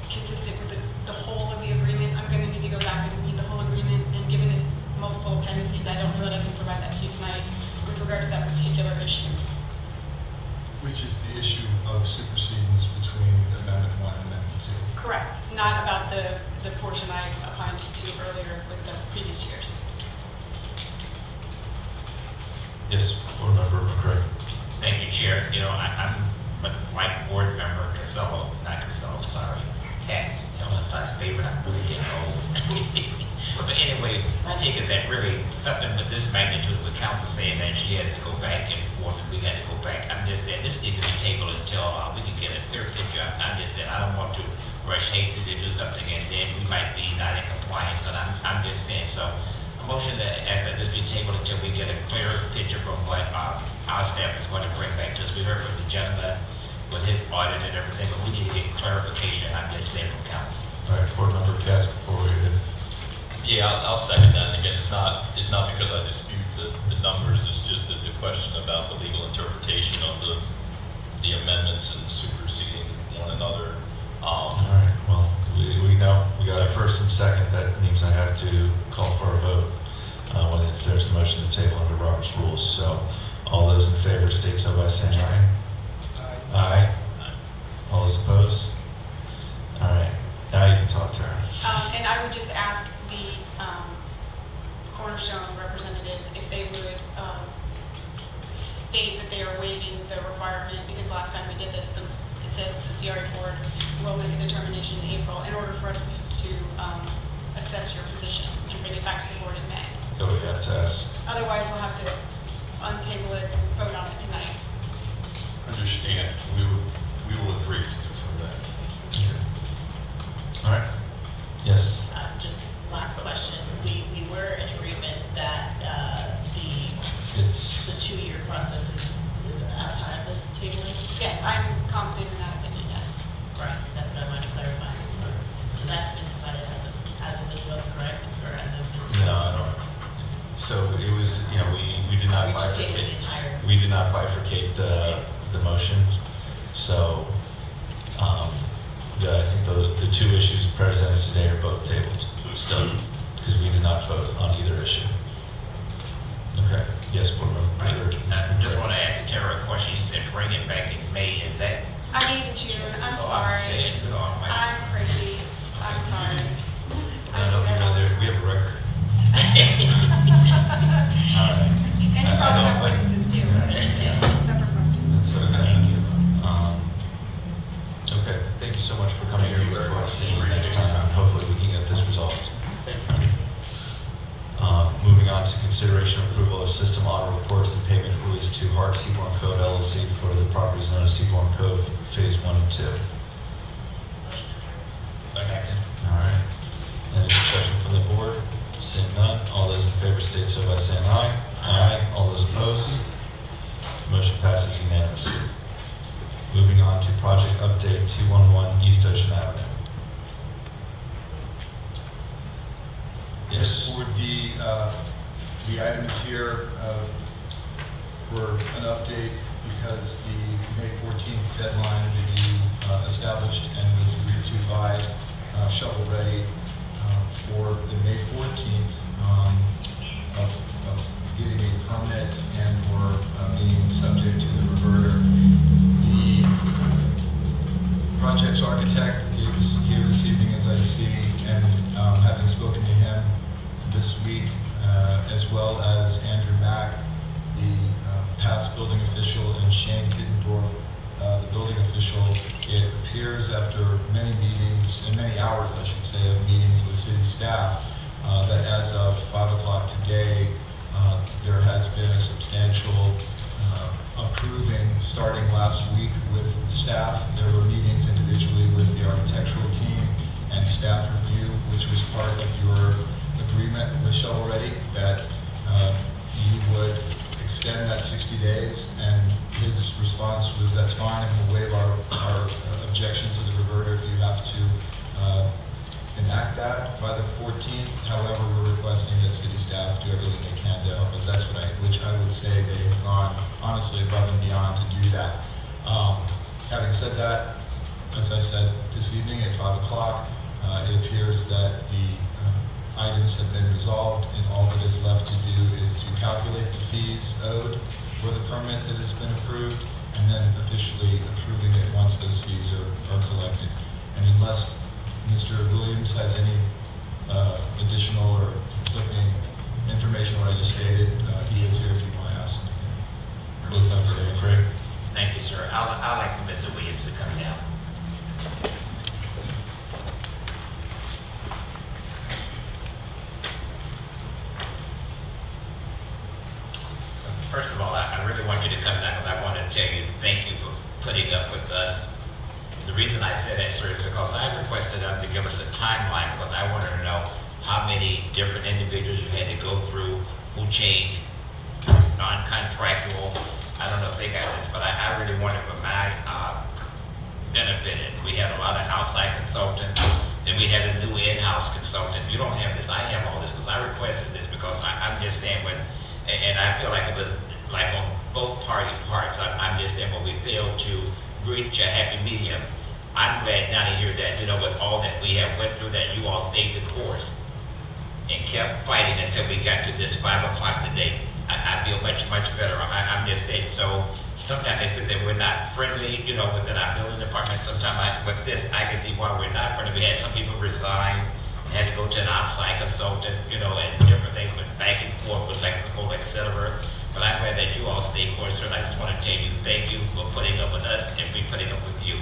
consistent with the whole of the agreement, I'm going to need to go back and read the whole agreement. And given its multiple appendices, I don't know that I can provide that to you tonight with regard to that particular issue. Which is the issue of supersedence between Amendment 1 and Amendment 2. Correct. Not about the portion I opined to earlier with the previous years. Yes, board member McCray. Thank you, Chair. You know, I'm like board member Casella, not Casella, sorry. Hats. You know, it's not a favorite. I'm really getting old. But anyway, I take it that really something with this magnitude, with council saying that she has to go back and forth, and we got to go back. I'm just saying this needs to be tabled until we can get a clear picture. I'm just saying I don't want to rush hastily to do something and then we might be not in compliance. And I'm just saying, so a motion that asks that this be tabled until we get a clear picture from what our staff is going to bring back to us. We heard from the gentleman with his audit and everything, but we need to get clarification. I'm just saying from council. All right, board member Katz, before we Yeah, I'll second that. And again, it's not because I dispute the numbers. It's just that the question about the legal interpretation of the amendments and superseding one another. All right. Well, we know we got a first and second. That means I have to call for a vote when there's a motion to table under Robert's rules. So, all those in favor state so by saying aye. Aye. All those opposed? All right. Now you can talk, Tara. And I would just ask the Cornerstone representatives if they would state that they are waiving the requirement, because last time we did this, it says that the CRA board will make a determination in April in order for us to assess your position and bring it back to the board in May. So we have to ask. Otherwise, we'll have to untable it and vote on it tonight. Understand. We will agree to defer that. Okay. All right. Yes. Just last question. We were in agreement that the 2-year process is outside of this tabling? Yes, I'm confident in that opinion, yes. Right, that's what I wanted to clarify. Right. So that's been decided as of this vote, correct? Or as of this No, I don't. So it was, you know, we did not bifurcate. We did not bifurcate the motion. So I think the 2 issues presented today are both tabled still, because we did not vote on either issue. Okay. Yes, board member. Right. I just want to ask Tara a question. You said bring it back in May. Is that? I mean in June. I'm sorry. I'm saying, I'm crazy. I'm sorry. No, we have a record. All right. Course and payment of release to Hart Seaborn Code LLC for the properties known as Seaborn Code Phase 1 and 2. Second. All right. Any discussion from the board? Seeing none, all those in favor state so by saying aye. Aye. All those opposed? Motion passes unanimously. Moving on to project update 211 East Ocean Avenue. Yes. For the items here were an update because the May 14th deadline that you established and was agreed to by Shovel Ready for the May 14th of getting a permit and or being subject to the reverter. The project's architect is here this evening, as I see, and having spoken to him this week, as well as Andrew Mack, the past building official, and Shane Kittendorf, the building official. It appears after many meetings, and many hours, I should say, of meetings with city staff, that as of 5 o'clock today, there has been a substantial approving starting last week with the staff. There were meetings individually with the architectural team and staff review, which was part of your agreement with Shovel Ready, that you would extend that 60 days, and his response was that's fine, and we'll waive our objection to the reverter if you have to enact that by the 14th. However, we're requesting that city staff do everything they can to help us expedite, which I would say they have gone honestly above and beyond to do that. Having said that, as I said this evening at 5 o'clock, it appears that the items have been resolved, and all that is left to do is to calculate the fees owed for the permit that has been approved, and then officially approving it once those fees are collected. And unless Mr. Williams has any additional or conflicting information on what I just stated, he is here if you want to ask anything. Great. Thank you, sir. I'd like for Mr. Williams to come down. First of all, I really want you to come down because I want to tell you thank you for putting up with us. The reason I said that, sir, is because I requested them to give us a timeline because I wanted to know how many different individuals you had to go through who changed, non-contractual. I don't know if they got this, but I really wanted for my benefit. And we had a lot of outside consultants. Then we had a new in-house consultant. You don't have this. I have all this because I requested this because I'm just saying when, and I feel like it was like on both party parts. I'm just saying when we failed to reach a happy medium. I'm glad now to hear that, you know, with all that we have went through, that you all stayed the course and kept fighting until we got to this 5 o'clock today. I feel much, much better. I'm just saying, so sometimes they said that we're not friendly, you know, within our building department. Sometimes with this, I can see why we're not friendly. We had some people resign, had to go to an outside consultant, you know, and different things went back and forth with electrical, etc. But I'm glad that you all stayed course, and I just want to tell you thank you for putting up with us and we putting up with you.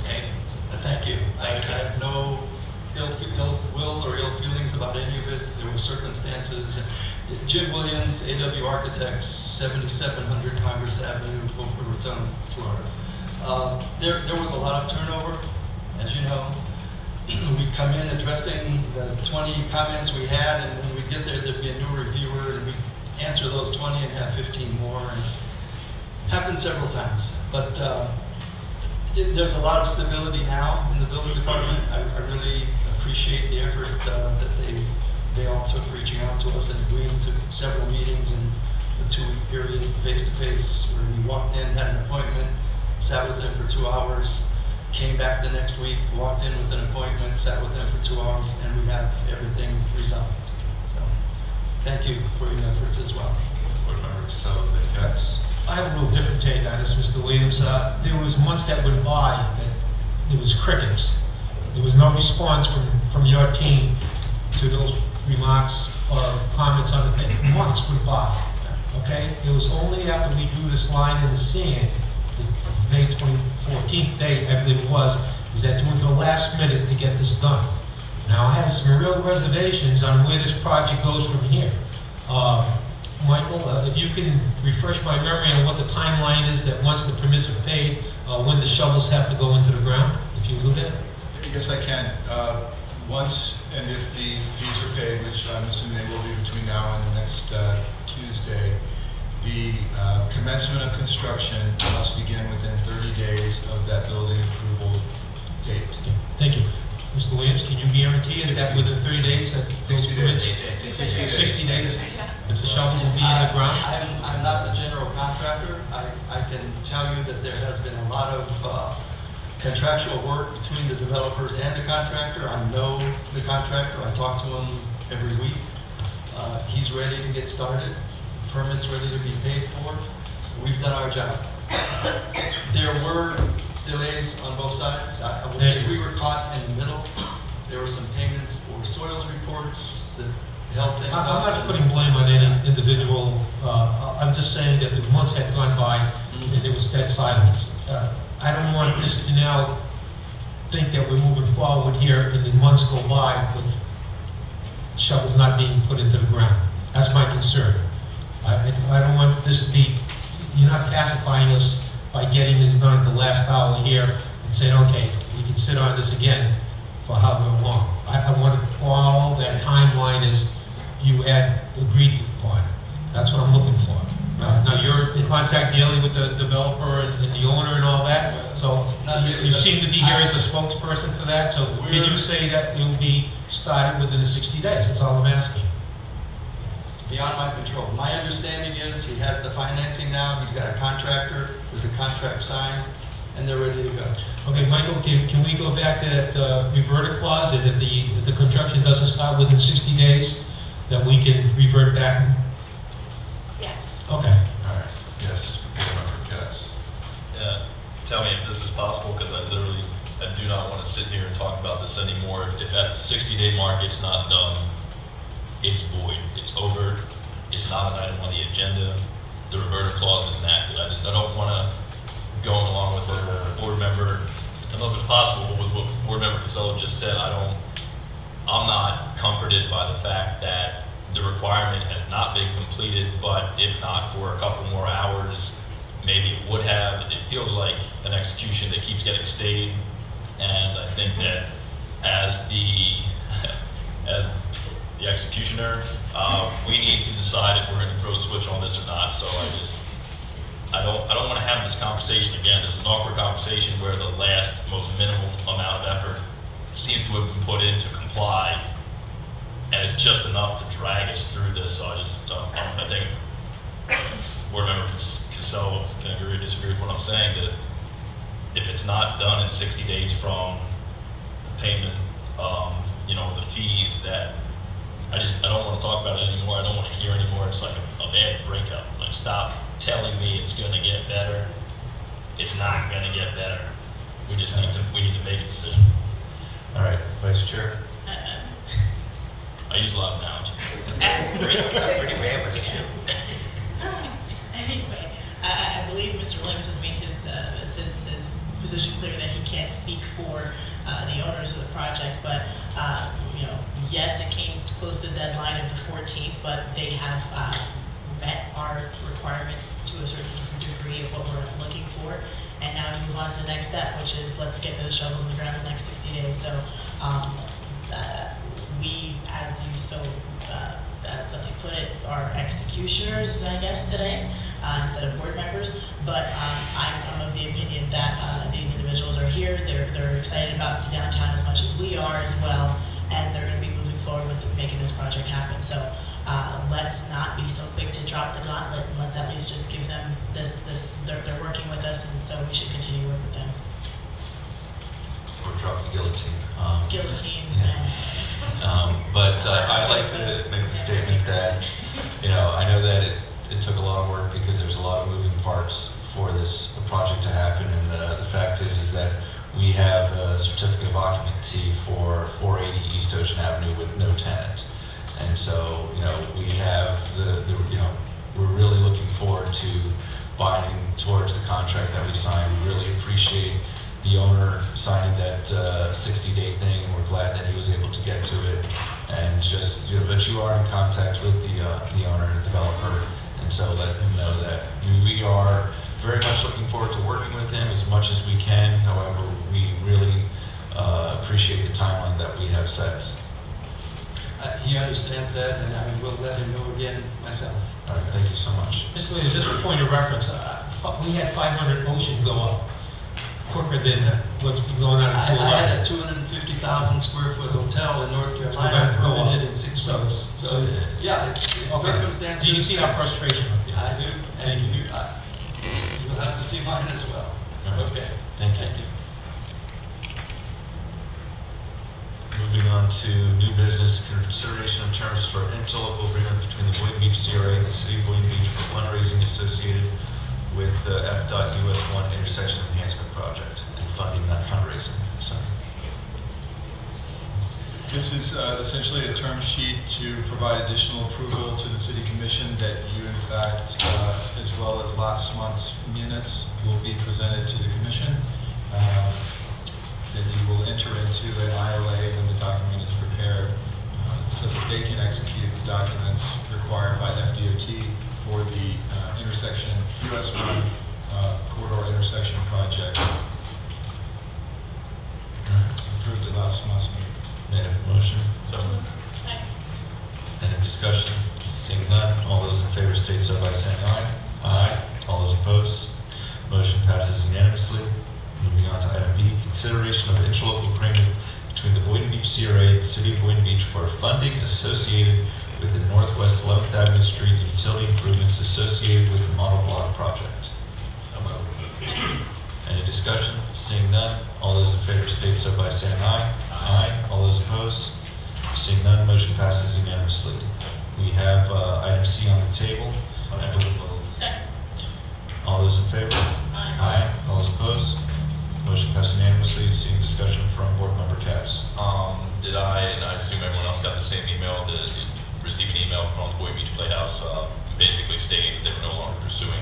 Okay? Thank you. I have no ill will or ill feelings about any of it. There were circumstances. Jim Williams, AW Architects, 7700 Congress Avenue, Boca Raton, Florida. There was a lot of turnover, as you know. We'd come in addressing the 20 comments we had, and when we get there, there'd be a new reviewer, and we'd answer those 20 and have 15 more. And it happened several times. But there's a lot of stability now in the building department. I really appreciate the effort that they all took reaching out to us and agreeing to several meetings in a 2-week period, face-to-face, where we walked in, had an appointment, sat with them for 2 hours, came back the next week, walked in with an appointment, sat with them for 2 hours, and we have everything resolved. So, thank you for your efforts as well. I have a little different take on this, Mr. Williams. There was months that went by that there was crickets. There was no response from your team to those remarks or comments on the thing. Months went by, okay? It was only after we drew this line in the sand, the May 14th day, I believe it was, is that doing to the last minute to get this done. Now, I have some real reservations on where this project goes from here. Michael, if you can refresh my memory on what the timeline is that once the permits are paid, when the shovels have to go into the ground, if you do that? Yes, I can. Once and if the fees are paid, which I'm assuming they will be between now and next Tuesday, the commencement of construction must begin within 30 days of that building approval date. Okay. Thank you. Mr. Williams, can you guarantee us that within 30 days that 60 days. 60 days that the shovels will be in the ground? I'm not the general contractor. I can tell you that there has been a lot of contractual work between the developers and the contractor. I know the contractor. I talk to him every week. He's ready to get started. Permits ready to be paid for. We've done our job. There were delays on both sides. I will say we were caught in the middle. There were some payments for soils reports that held things up. I'm not putting blame on any individual. I'm just saying that the months had gone by and there was dead silence. I don't want this to now think that we're moving forward here and the months go by with shovels not being put into the ground. That's my concern. I don't want this to be, you're not pacifying us by getting this done at the last hour here and saying, okay, we can sit on this again for however long. I want to follow that timeline as you had agreed upon. That's what I'm looking for. Now you're in contact daily with the developer and the owner and all that, so you seem to be here as a spokesperson for that, so can you say that it will be started within the 60 days? That's all I'm asking. It's beyond my control. My understanding is he has the financing now, he's got a contractor with the contract signed, and they're ready to go. Okay, Michael, can we go back to that reverter clause, that if the construction doesn't start within 60 days, that we can revert back? Yes. Okay. All right. Yes. Member Katz. Yeah. Tell me if this is possible, because I do not want to sit here and talk about this anymore. If at the 60-day mark it's not done, it's void. It's over. It's not an item on the agenda. The reverter clause is enacted. I don't want to, going along with what board member, I don't know if it's possible, but with what board member Casello just said, I'm not comforted by the fact that the requirement has not been completed, but if not for a couple more hours, maybe it would have. It feels like an execution that keeps getting stayed, and I think that as the executioner, we need to decide if we're going to throw the switch on this or not. So I don't want to have this conversation again. This is an awkward conversation where the last most minimal amount of effort seems to have been put in to comply, and it's just enough to drag us through this. So I think board member Casello can agree or disagree with what I'm saying, that if it's not done in 60 days from the payment, the fees, that I don't want to talk about it anymore. I don't want to hear anymore. It's like a bad breakup. Like, stop telling me it's going to get better. It's not going to get better. We need to make a decision. All right, Vice Chair. I use a lot of analogy. Pretty rare, but yeah. Anyway, I believe Mr. Williams has made his position clear that he can't speak for the owners of the project, but yes, it came close to the deadline of the 14th, but they have met our requirements to a certain degree of what we're looking for. And now we move on to the next step, which is let's get those shovels in the ground in the next 60 days. So we, as you so eloquently put it, are executioners, I guess, today, instead of board members. But I'm of the opinion that these individuals are here. They're excited about the downtown as much as we are as well, and they're going to be moving forward with making this project happen. So let's not be so quick to drop the gauntlet, and let's at least just give them this. They're working with us, and so we should continue to work with them. Or drop the guillotine. Guillotine. But I'd like to make the statement that, I know that it took a lot of work because there's a lot of moving parts for this project to happen, and the fact is that we have a certificate of occupancy for 480 East Ocean Avenue with no tenant. And so, we have we're really looking forward to binding towards the contract that we signed. We really appreciate the owner signing that 60-day thing, and we're glad that he was able to get to it and just, but you are in contact with the owner and developer, and so let him know that we are very much looking forward to working with him as much as we can. However, we really appreciate the timeline that we have set. He understands that, and I will let him know again myself. All right, thank you so much. Mr. Williams, just for point of reference, we had 500 Ocean go up quicker than what's been going on in I 211. had a 250,000 square foot hotel in North Carolina permitted in 6 months. So yeah, it's okay. circumstances. Do you see our frustration up there? I do, and you'll have to see mine as well. Right. Okay. Thank you. Moving on to new business, consideration of terms for interlocal agreement between the Boynton Beach CRA and the City of Boynton Beach for fundraising associated with the FDOT US 1 intersection enhancement project and funding, not fundraising. Sorry. This is essentially a term sheet to provide additional approval to the City Commission that you, in fact, as well as last month's minutes, will be presented to the Commission. That you will enter into an ILA when the document is prepared so that they can execute the documents required by FDOT for the intersection, US 1 corridor intersection project. Approved at last month's meeting. May I have a motion? Any discussion? Seeing none, all those in favor state so by saying aye. Aye. All those opposed? Motion passes unanimously. Moving on to item B, consideration of interlocal agreement between the Boynton Beach CRA and the City of Boynton Beach for funding associated with the Northwest 11th Avenue Street utility improvements associated with the model block project. Any discussion? Seeing none, all those in favor state so by saying aye. Aye. All those opposed? Seeing none, motion passes unanimously. We have item C on the table. Second. All those in favor? Aye. All those opposed? Motion passed unanimously. Seeing discussion from Board Member Katz. Did I, and I assume everyone else got the same email, received an email from the Boynton Beach Playhouse basically stating that they were no longer pursuing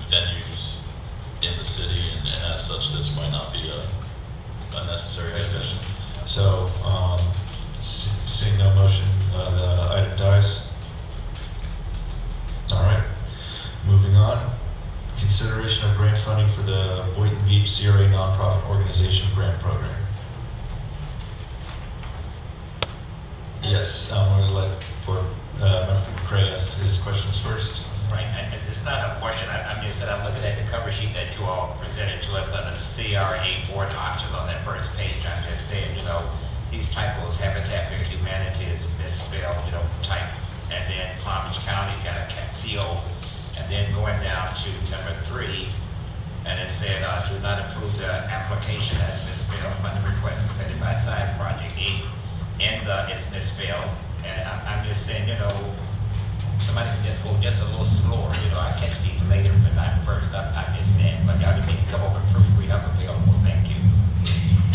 venues in the city, and as such, this might not be a necessary discussion. So, seeing no motion, the item dies. All right. Moving on. Consideration of grant funding for the Boynton Beach CRA nonprofit organization grant program. Yes, I'm going to let Board Member McCray ask his questions first. Right, it's not a question, I'm just that I'm looking at the cover sheet that you all presented to us on the CRA board options on that first page. I'm just saying, these typos, Habitat for Humanity is misspelled, type, and then Palm Beach County got a CO. And then going down to number 3, and it said, do not approve the application as misspelled. Funding request submitted by side project 8, and is misspelled. And I'm just saying, somebody can just go just a little slower. I catch these later, but not first. I'm just saying, but y'all need to come over and proofread up available. Thank you. I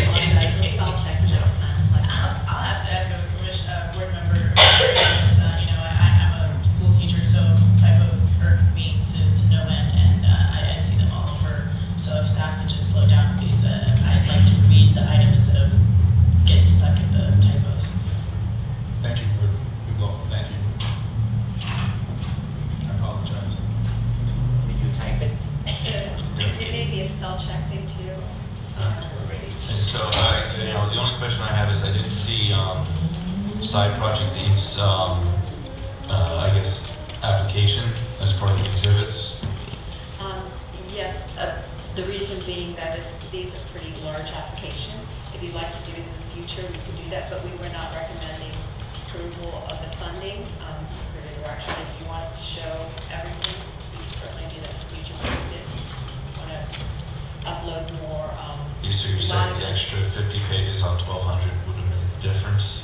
apologize. We'll spell check the next time. I'll have to echo Commissioner Board Member. I'm a school teacher, so typos irk me to no end, and I see them all over. So if staff could just slow down, please. I'd like to read the item instead of getting stuck at the typos. Thank you. We will. Thank you. I apologize. Can you type it? It may be a spell check thing too. And so, the only question I have is I didn't see Side Project Inc.'s, I guess, application as part of the exhibits. Yes, the reason being that these are pretty large application. If you'd like to do it in the future, we could do that, but we were not recommending approval of the funding for the direction. If you wanted to show everything, we can certainly do that in the future. We just didn't want to upload more. So you're saying the extra 50 pages on 1,200 would have made a difference?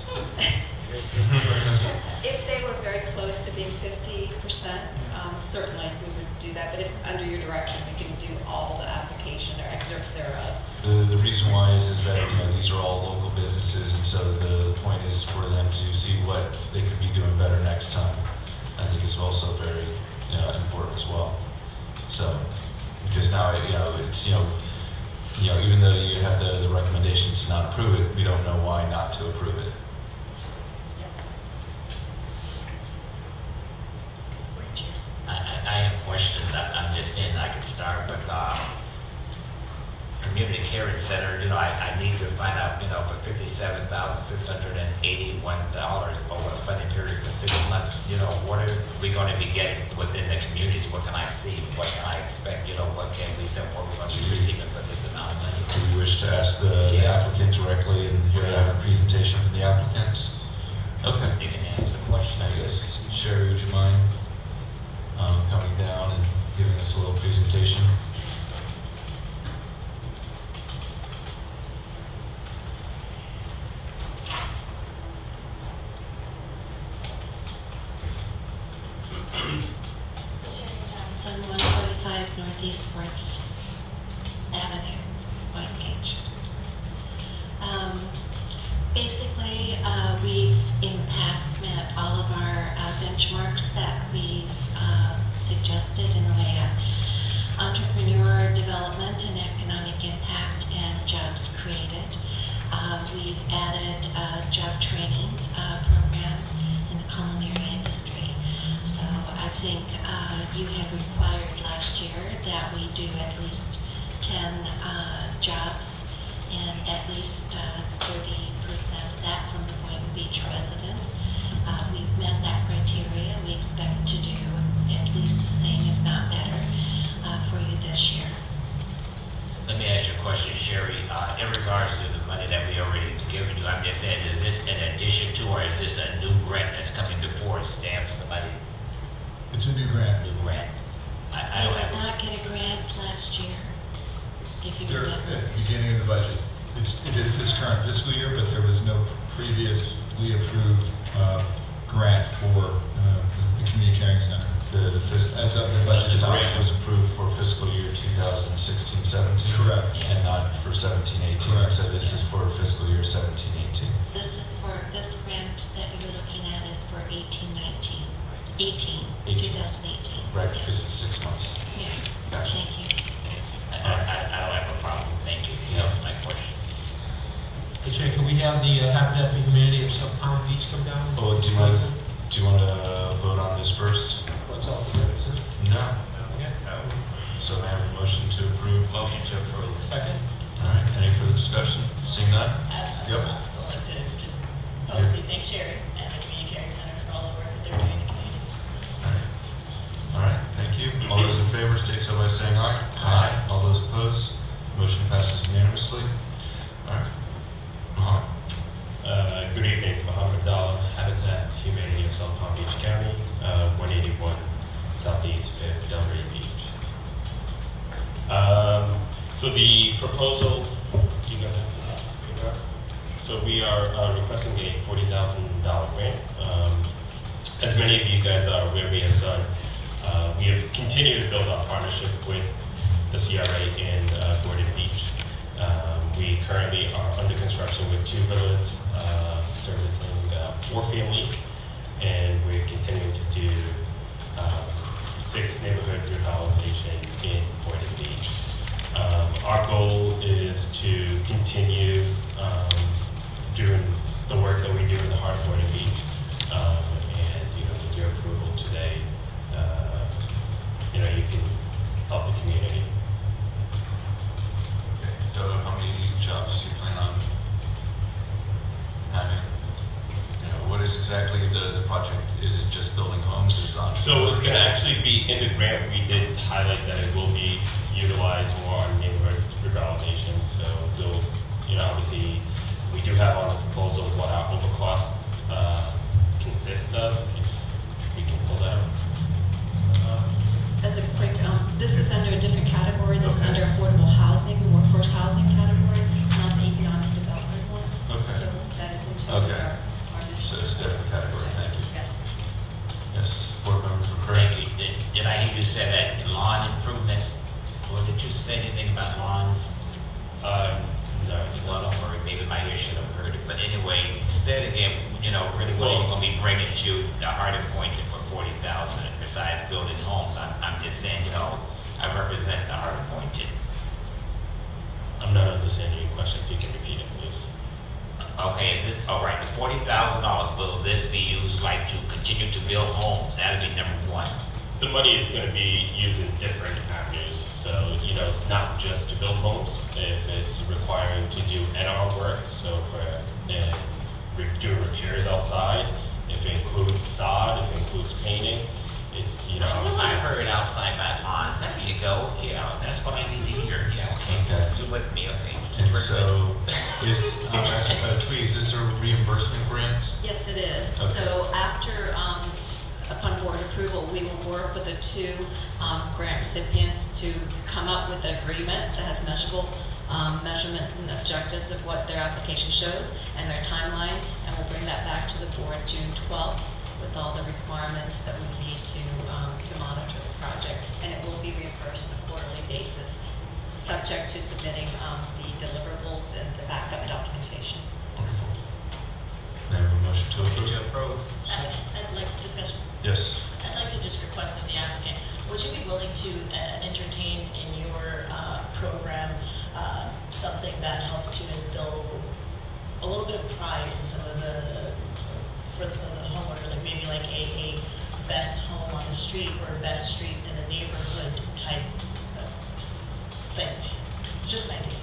If they were very close to being 50%, certainly we would do that. But if under your direction, we can do all the application or excerpts thereof. The reason why is that these are all local businesses, and so the point is for them to see what they could be doing better next time. I think is also very important as well. So because now it's you know, even though you have the recommendation to not approve it, we don't know why not to approve it. I have questions. I'm just saying I could start with community care center. You know, I need to find out, you know, for $57,681 over a funding period for 6 months, you know, what are we going to be getting within the communities? What can I see? What can I expect? You know, what can we say? What we're going to be receiving for this amount of money? Do you wish to ask the applicant directly and hear have a presentation from the applicant? Okay. You can answer the question. I guess, Sherry, would you mind coming down and giving us a little presentation? Johnson, 145 Northeast 4th Avenue, Boynton Beach. Basically, we've in the past met all of our benchmarks that we've suggested in the way of entrepreneur development and economic impact and jobs created. We've added a job training program in the culinary industry. So I think you had required last year that we do at least 10 jobs and at least 30% of that from the Boynton Beach residents. We've met that criteria. We expect to do at least the same, if not better, for you this year. Let me ask you a question, Sherry. In regards to the money that we already given you, I'm just saying, is this in addition to, or is this a new grant that's coming before it's stamped for somebody? It's a new grant. New grant. I We did not get a grant last year, if you They're remember. at the beginning of the budget. It is this current fiscal year, but there was no previously approved grant for the community caring center. As of the budget The grant adoption. was approved for fiscal year 2016-17? Correct. And not for 17-18? Correct. So this is for fiscal year 17-18? This grant that you're looking at is for 2018. Right, because it's 6 months. Yes. Gotcha. Thank you. I don't have a problem. Thank you. That's my question. Hey, Chair, can we have the Habitat for Humanity of South Palm Beach come down? Oh, do you want to vote on this first? What's all the represent? No. So may I have a motion to approve? Motion to approve. Second. All right, any further discussion? Seeing none? I'd still like to just publicly thank Sherry and the Community Caring Center for all the work that they're doing in the community. All right, thank you. All those in favor state so by saying aye. Aye. All those opposed? Motion passes unanimously. All right. Good evening, Muhammad Abdallah, Habitat for Humanity of South Palm Beach County, 181 Southeast 5th, Delray Beach. So the proposal, you guys have, so we are requesting a $40,000 grant. As many of you guys are aware, we have continued to build our partnership with the CRA in Boynton Beach. We currently are under construction with 2 villas servicing 4 families, and we're continuing to do 6 neighborhood revitalization in Boynton Beach. Our goal is to continue doing the work that we do in the heart of Boynton Beach, and with your approval today, you can help the community. So how many jobs do you plan on having? What is exactly the project? Is it just building homes? Is it on So it's going to actually be, in the grant, we did highlight that it will be utilized more on neighborhood revitalization. So they'll, obviously, we do have on the proposal what our overcost consists of, if we can pull that up. As a quick, this is under a different category. This is under affordable housing, workforce housing category, not the economic development one. Okay. So that is into Okay. our So it's a different category. Thank you. Yes. Yes. Board members were correct. Thank you. Did I hear you say that lawn improvements, or did you say anything about lawns? No. Well, don't worry, maybe my ear should have heard it. But anyway, say it again, really what are you going to be bringing to the heart of Boynton for $40,000 besides building homes? I'm just saying, I represent the heart of Boynton. I'm understanding your question. If you can repeat it, please. Okay, is this, all right, the $40,000, will this be used like to continue to build homes? That'd be number one. The money is going to be used in different avenues. So, you know, it's not just to build homes. If it's requiring to do NR work, so for doing repairs outside, if it includes sod, if it includes painting, it's, you know, obviously. I heard outside my lawns. There you go. Yeah, that's what I need to hear. Yeah, okay. You're with me, okay. And so, Twee, is this a reimbursement grant? Yes, it is. Okay. So after, upon board approval, we will work with the two grant recipients to come up with an agreement that has measurable measurements and objectives of what their application shows and their timeline, and we'll bring that back to the board June 12th with all the requirements that we need to monitor the project, and it will be reimbursed on a quarterly basis, subject to submitting the deliverables and the backup documentation. Wonderful. May I have a motion to approve? To approve. I'd like discussion. Yes. I'd like to just request of the applicant, would you be willing to entertain in your program something that helps to instill a little bit of pride in some of the homeowners, like maybe like a best home on the street or best street in the neighborhood type thing? It's just an idea.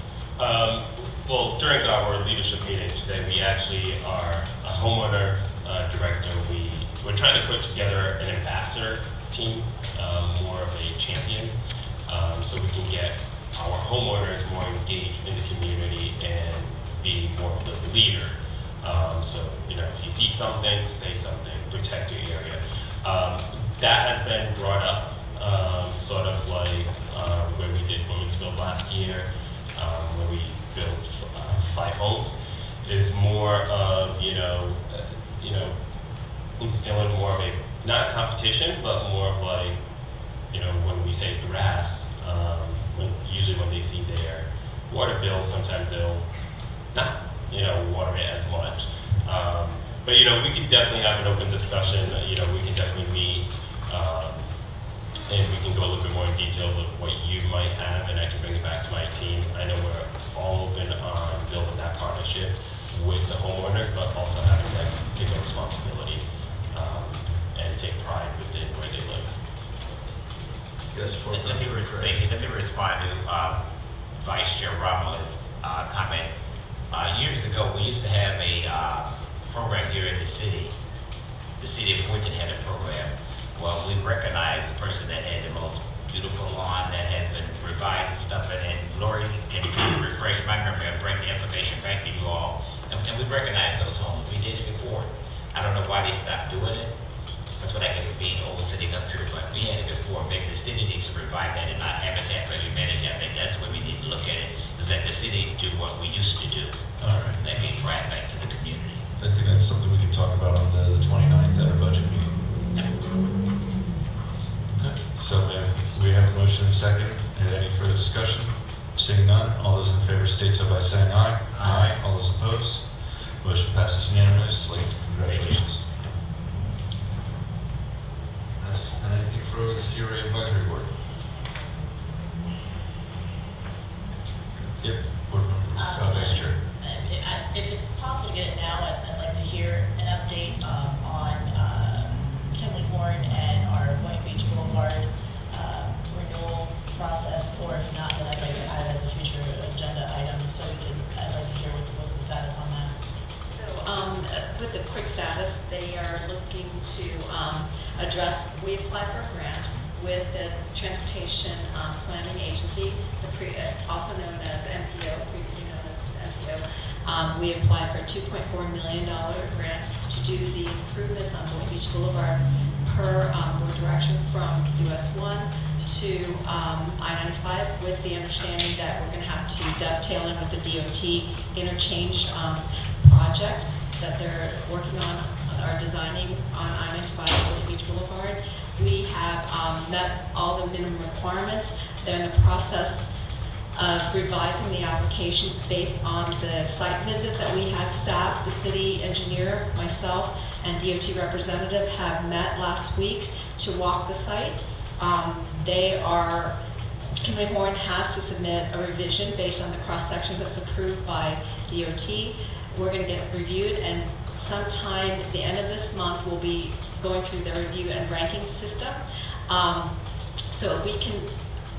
Well, during our leadership meeting today, we actually are a homeowner director. We're trying to put together an ambassador team, more of a champion, so we can get our homeowners more engaged in the community and be more of the leader. So, you know, if you see something, say something, protect your area. That has been brought up, sort of like where we did Women's Build last year, where we built 5 homes, is more of, instilling more of a, not competition, but more of like, when we say grass, usually when they see their water bill, sometimes they'll not, water it as much. But, we can definitely have an open discussion. We can definitely meet, and we can go a little bit more in details of what you might have, and I can bring it back to my team. I know we're all open on building that partnership with the homeowners, but also having them take a responsibility and take pride within where they live. Yes, let me respond to Vice Chair Romula's comment. Years ago, we used to have a program here in the city. The city of Boynton had a program. Well, we recognized the person that had the most beautiful lawn that has been revised and stuff, and Lori can kind of refresh my memory and bring the information back to you all. And we recognize those homes. We did it before. I don't know why they stopped doing it. That's what I get for being old sitting up here, but we had it before. Maybe the city needs to revive that and not Habitat for Humanity. I think that's the way we need to look at it, is let the city do what we used to do. All right. Let me bring it back to the community. I think that's something we can talk about on the 29th at our budget meeting. Okay. So we have a motion and a second. Any further discussion? Seeing none, all those in favor state so by saying aye. Aye. All those opposed? Motion passes unanimously. Congratulations. And anything for the CRA Advisory Board? Yep. Board member, Vice Chair. If it's possible to get it now, I'd like to hear an update on Kimley Horn and our White Beach Boulevard renewal process, or if not, then I'd like to add it as a future agenda item, so I'd like to hear what's the status on that. So with the quick status, they are looking to address, we applied for a grant with the Transportation Planning Agency, also known as MPO, previously known as MPO. We applied for a $2.4 million grant to do the improvements on Boynton Beach Boulevard per board direction from US 1 to I-95, with the understanding that we're going to have to dovetail in with the DOT interchange project that they're working on, are designing on I-95 Boynton Beach Boulevard. We have met all the minimum requirements. They're in the process of revising the application based on the site visit that we had staff, the city engineer, myself, and DOT representative have met last week to walk the site. They are Kimberly Horn has to submit a revision based on the cross-section that's approved by DOT. We're going to get reviewed, and sometime at the end of this month, we'll be going through the review and ranking system. So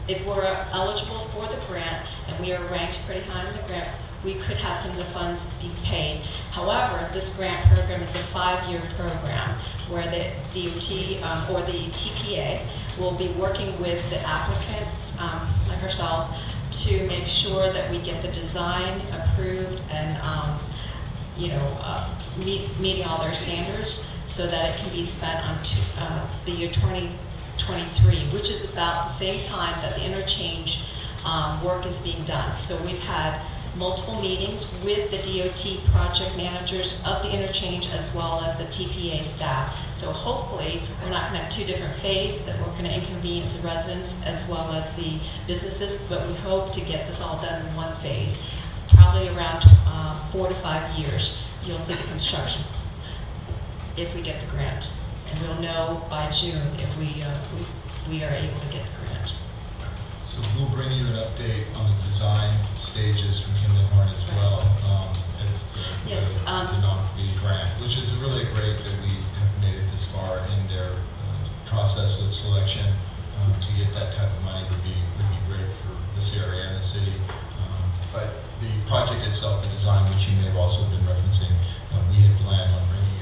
if we're eligible for the grant and we are ranked pretty high on the grant, we could have some of the funds be paid. However, this grant program is a 5-year program where the DOT or the TPA will be working with the applicants, like ourselves, to make sure that we get the design approved and meeting all their standards so that it can be spent on the year 2023, which is about the same time that the interchange work is being done. So we've had multiple meetings with the DOT project managers of the interchange as well as the TPA staff. So hopefully we're not going to have 2 different phases that we're going to inconvenience the residents as well as the businesses, but we hope to get this all done in 1 phase. Probably around 4 to 5 years, you'll see the construction if we get the grant. And we'll know by June if we are able to get the grant. So we'll bring you an update on the design stages from Kimberly Horn as well as the grant, which is really great that we have made it this far in their process of selection. To get that type of money would be great for the CRA and the city. But the project itself, the design, which you may have also been referencing, we had planned on bringing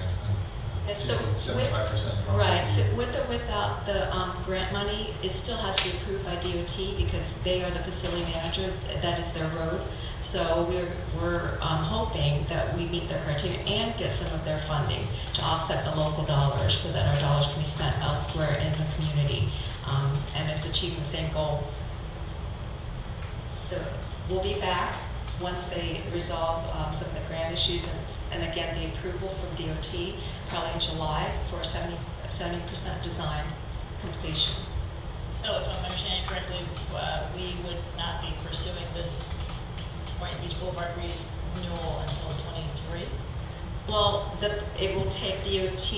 a 75%. Right. So with or without the grant money, it still has to be approved by DOT because they are the facility manager. That is their road. So we're hoping that we meet their criteria and get some of their funding to offset the local dollars so that our dollars can be spent elsewhere in the community. And it's achieving the same goal. So we'll be back once they resolve some of the grant issues and again, the approval from DOT, probably in July for a 70% design completion. So if I'm understanding correctly, we would not be pursuing this Boynton Beach Boulevard renewal until 23? Well, it will take DOT,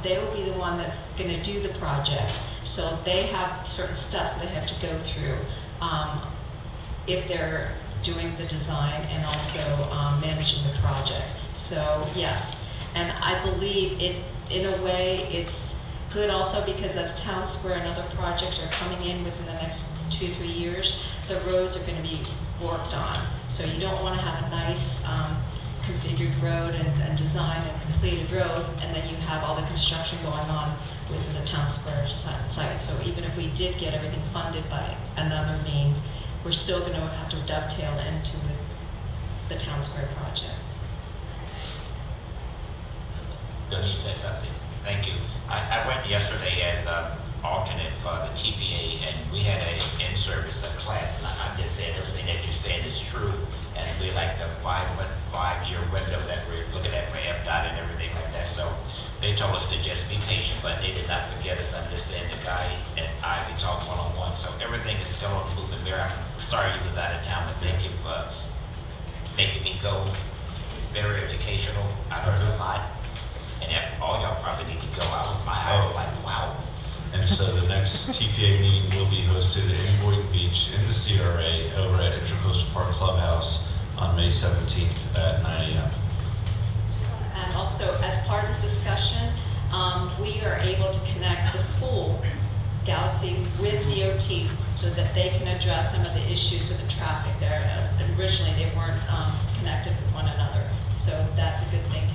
they will be the one that's going to do the project. So they have certain stuff they have to go through if they're doing the design and also managing the project. So yes, and I believe in a way it's good also because as Town Square and other projects are coming in within the next 2-3 years, the roads are going to be worked on. So you don't want to have a nice configured road and design and completed road, and then you have all the construction going on within the Town Square site. So even if we did get everything funded by another means, we're still going to have to dovetail into the Town Square project. Let me say something. Thank you. I went yesterday as alternate for the TPA, and we had an in-service class, and I'm just saying everything that you said is true, and we like the five-year window that we're looking at for FDOT and everything like that. So they told us to just be patient, but they did not forget us. I'm just saying the guy and I, we talked one-on-one, so everything is still on the moving mirror. I'm sorry you was out of town, but thank you for making me go. Very educational. I learned a lot. And all y'all probably need to go out. My eyes like, wow. And so the next TPA meeting will be hosted in Boynton Beach in the CRA over at Intracoastal Park Clubhouse on May 17th at 9 a.m. And also, as part of this discussion, we are able to connect the school, Galaxy, with DOT so that they can address some of the issues with the traffic there. Originally, they weren't connected with one another. So that's a good thing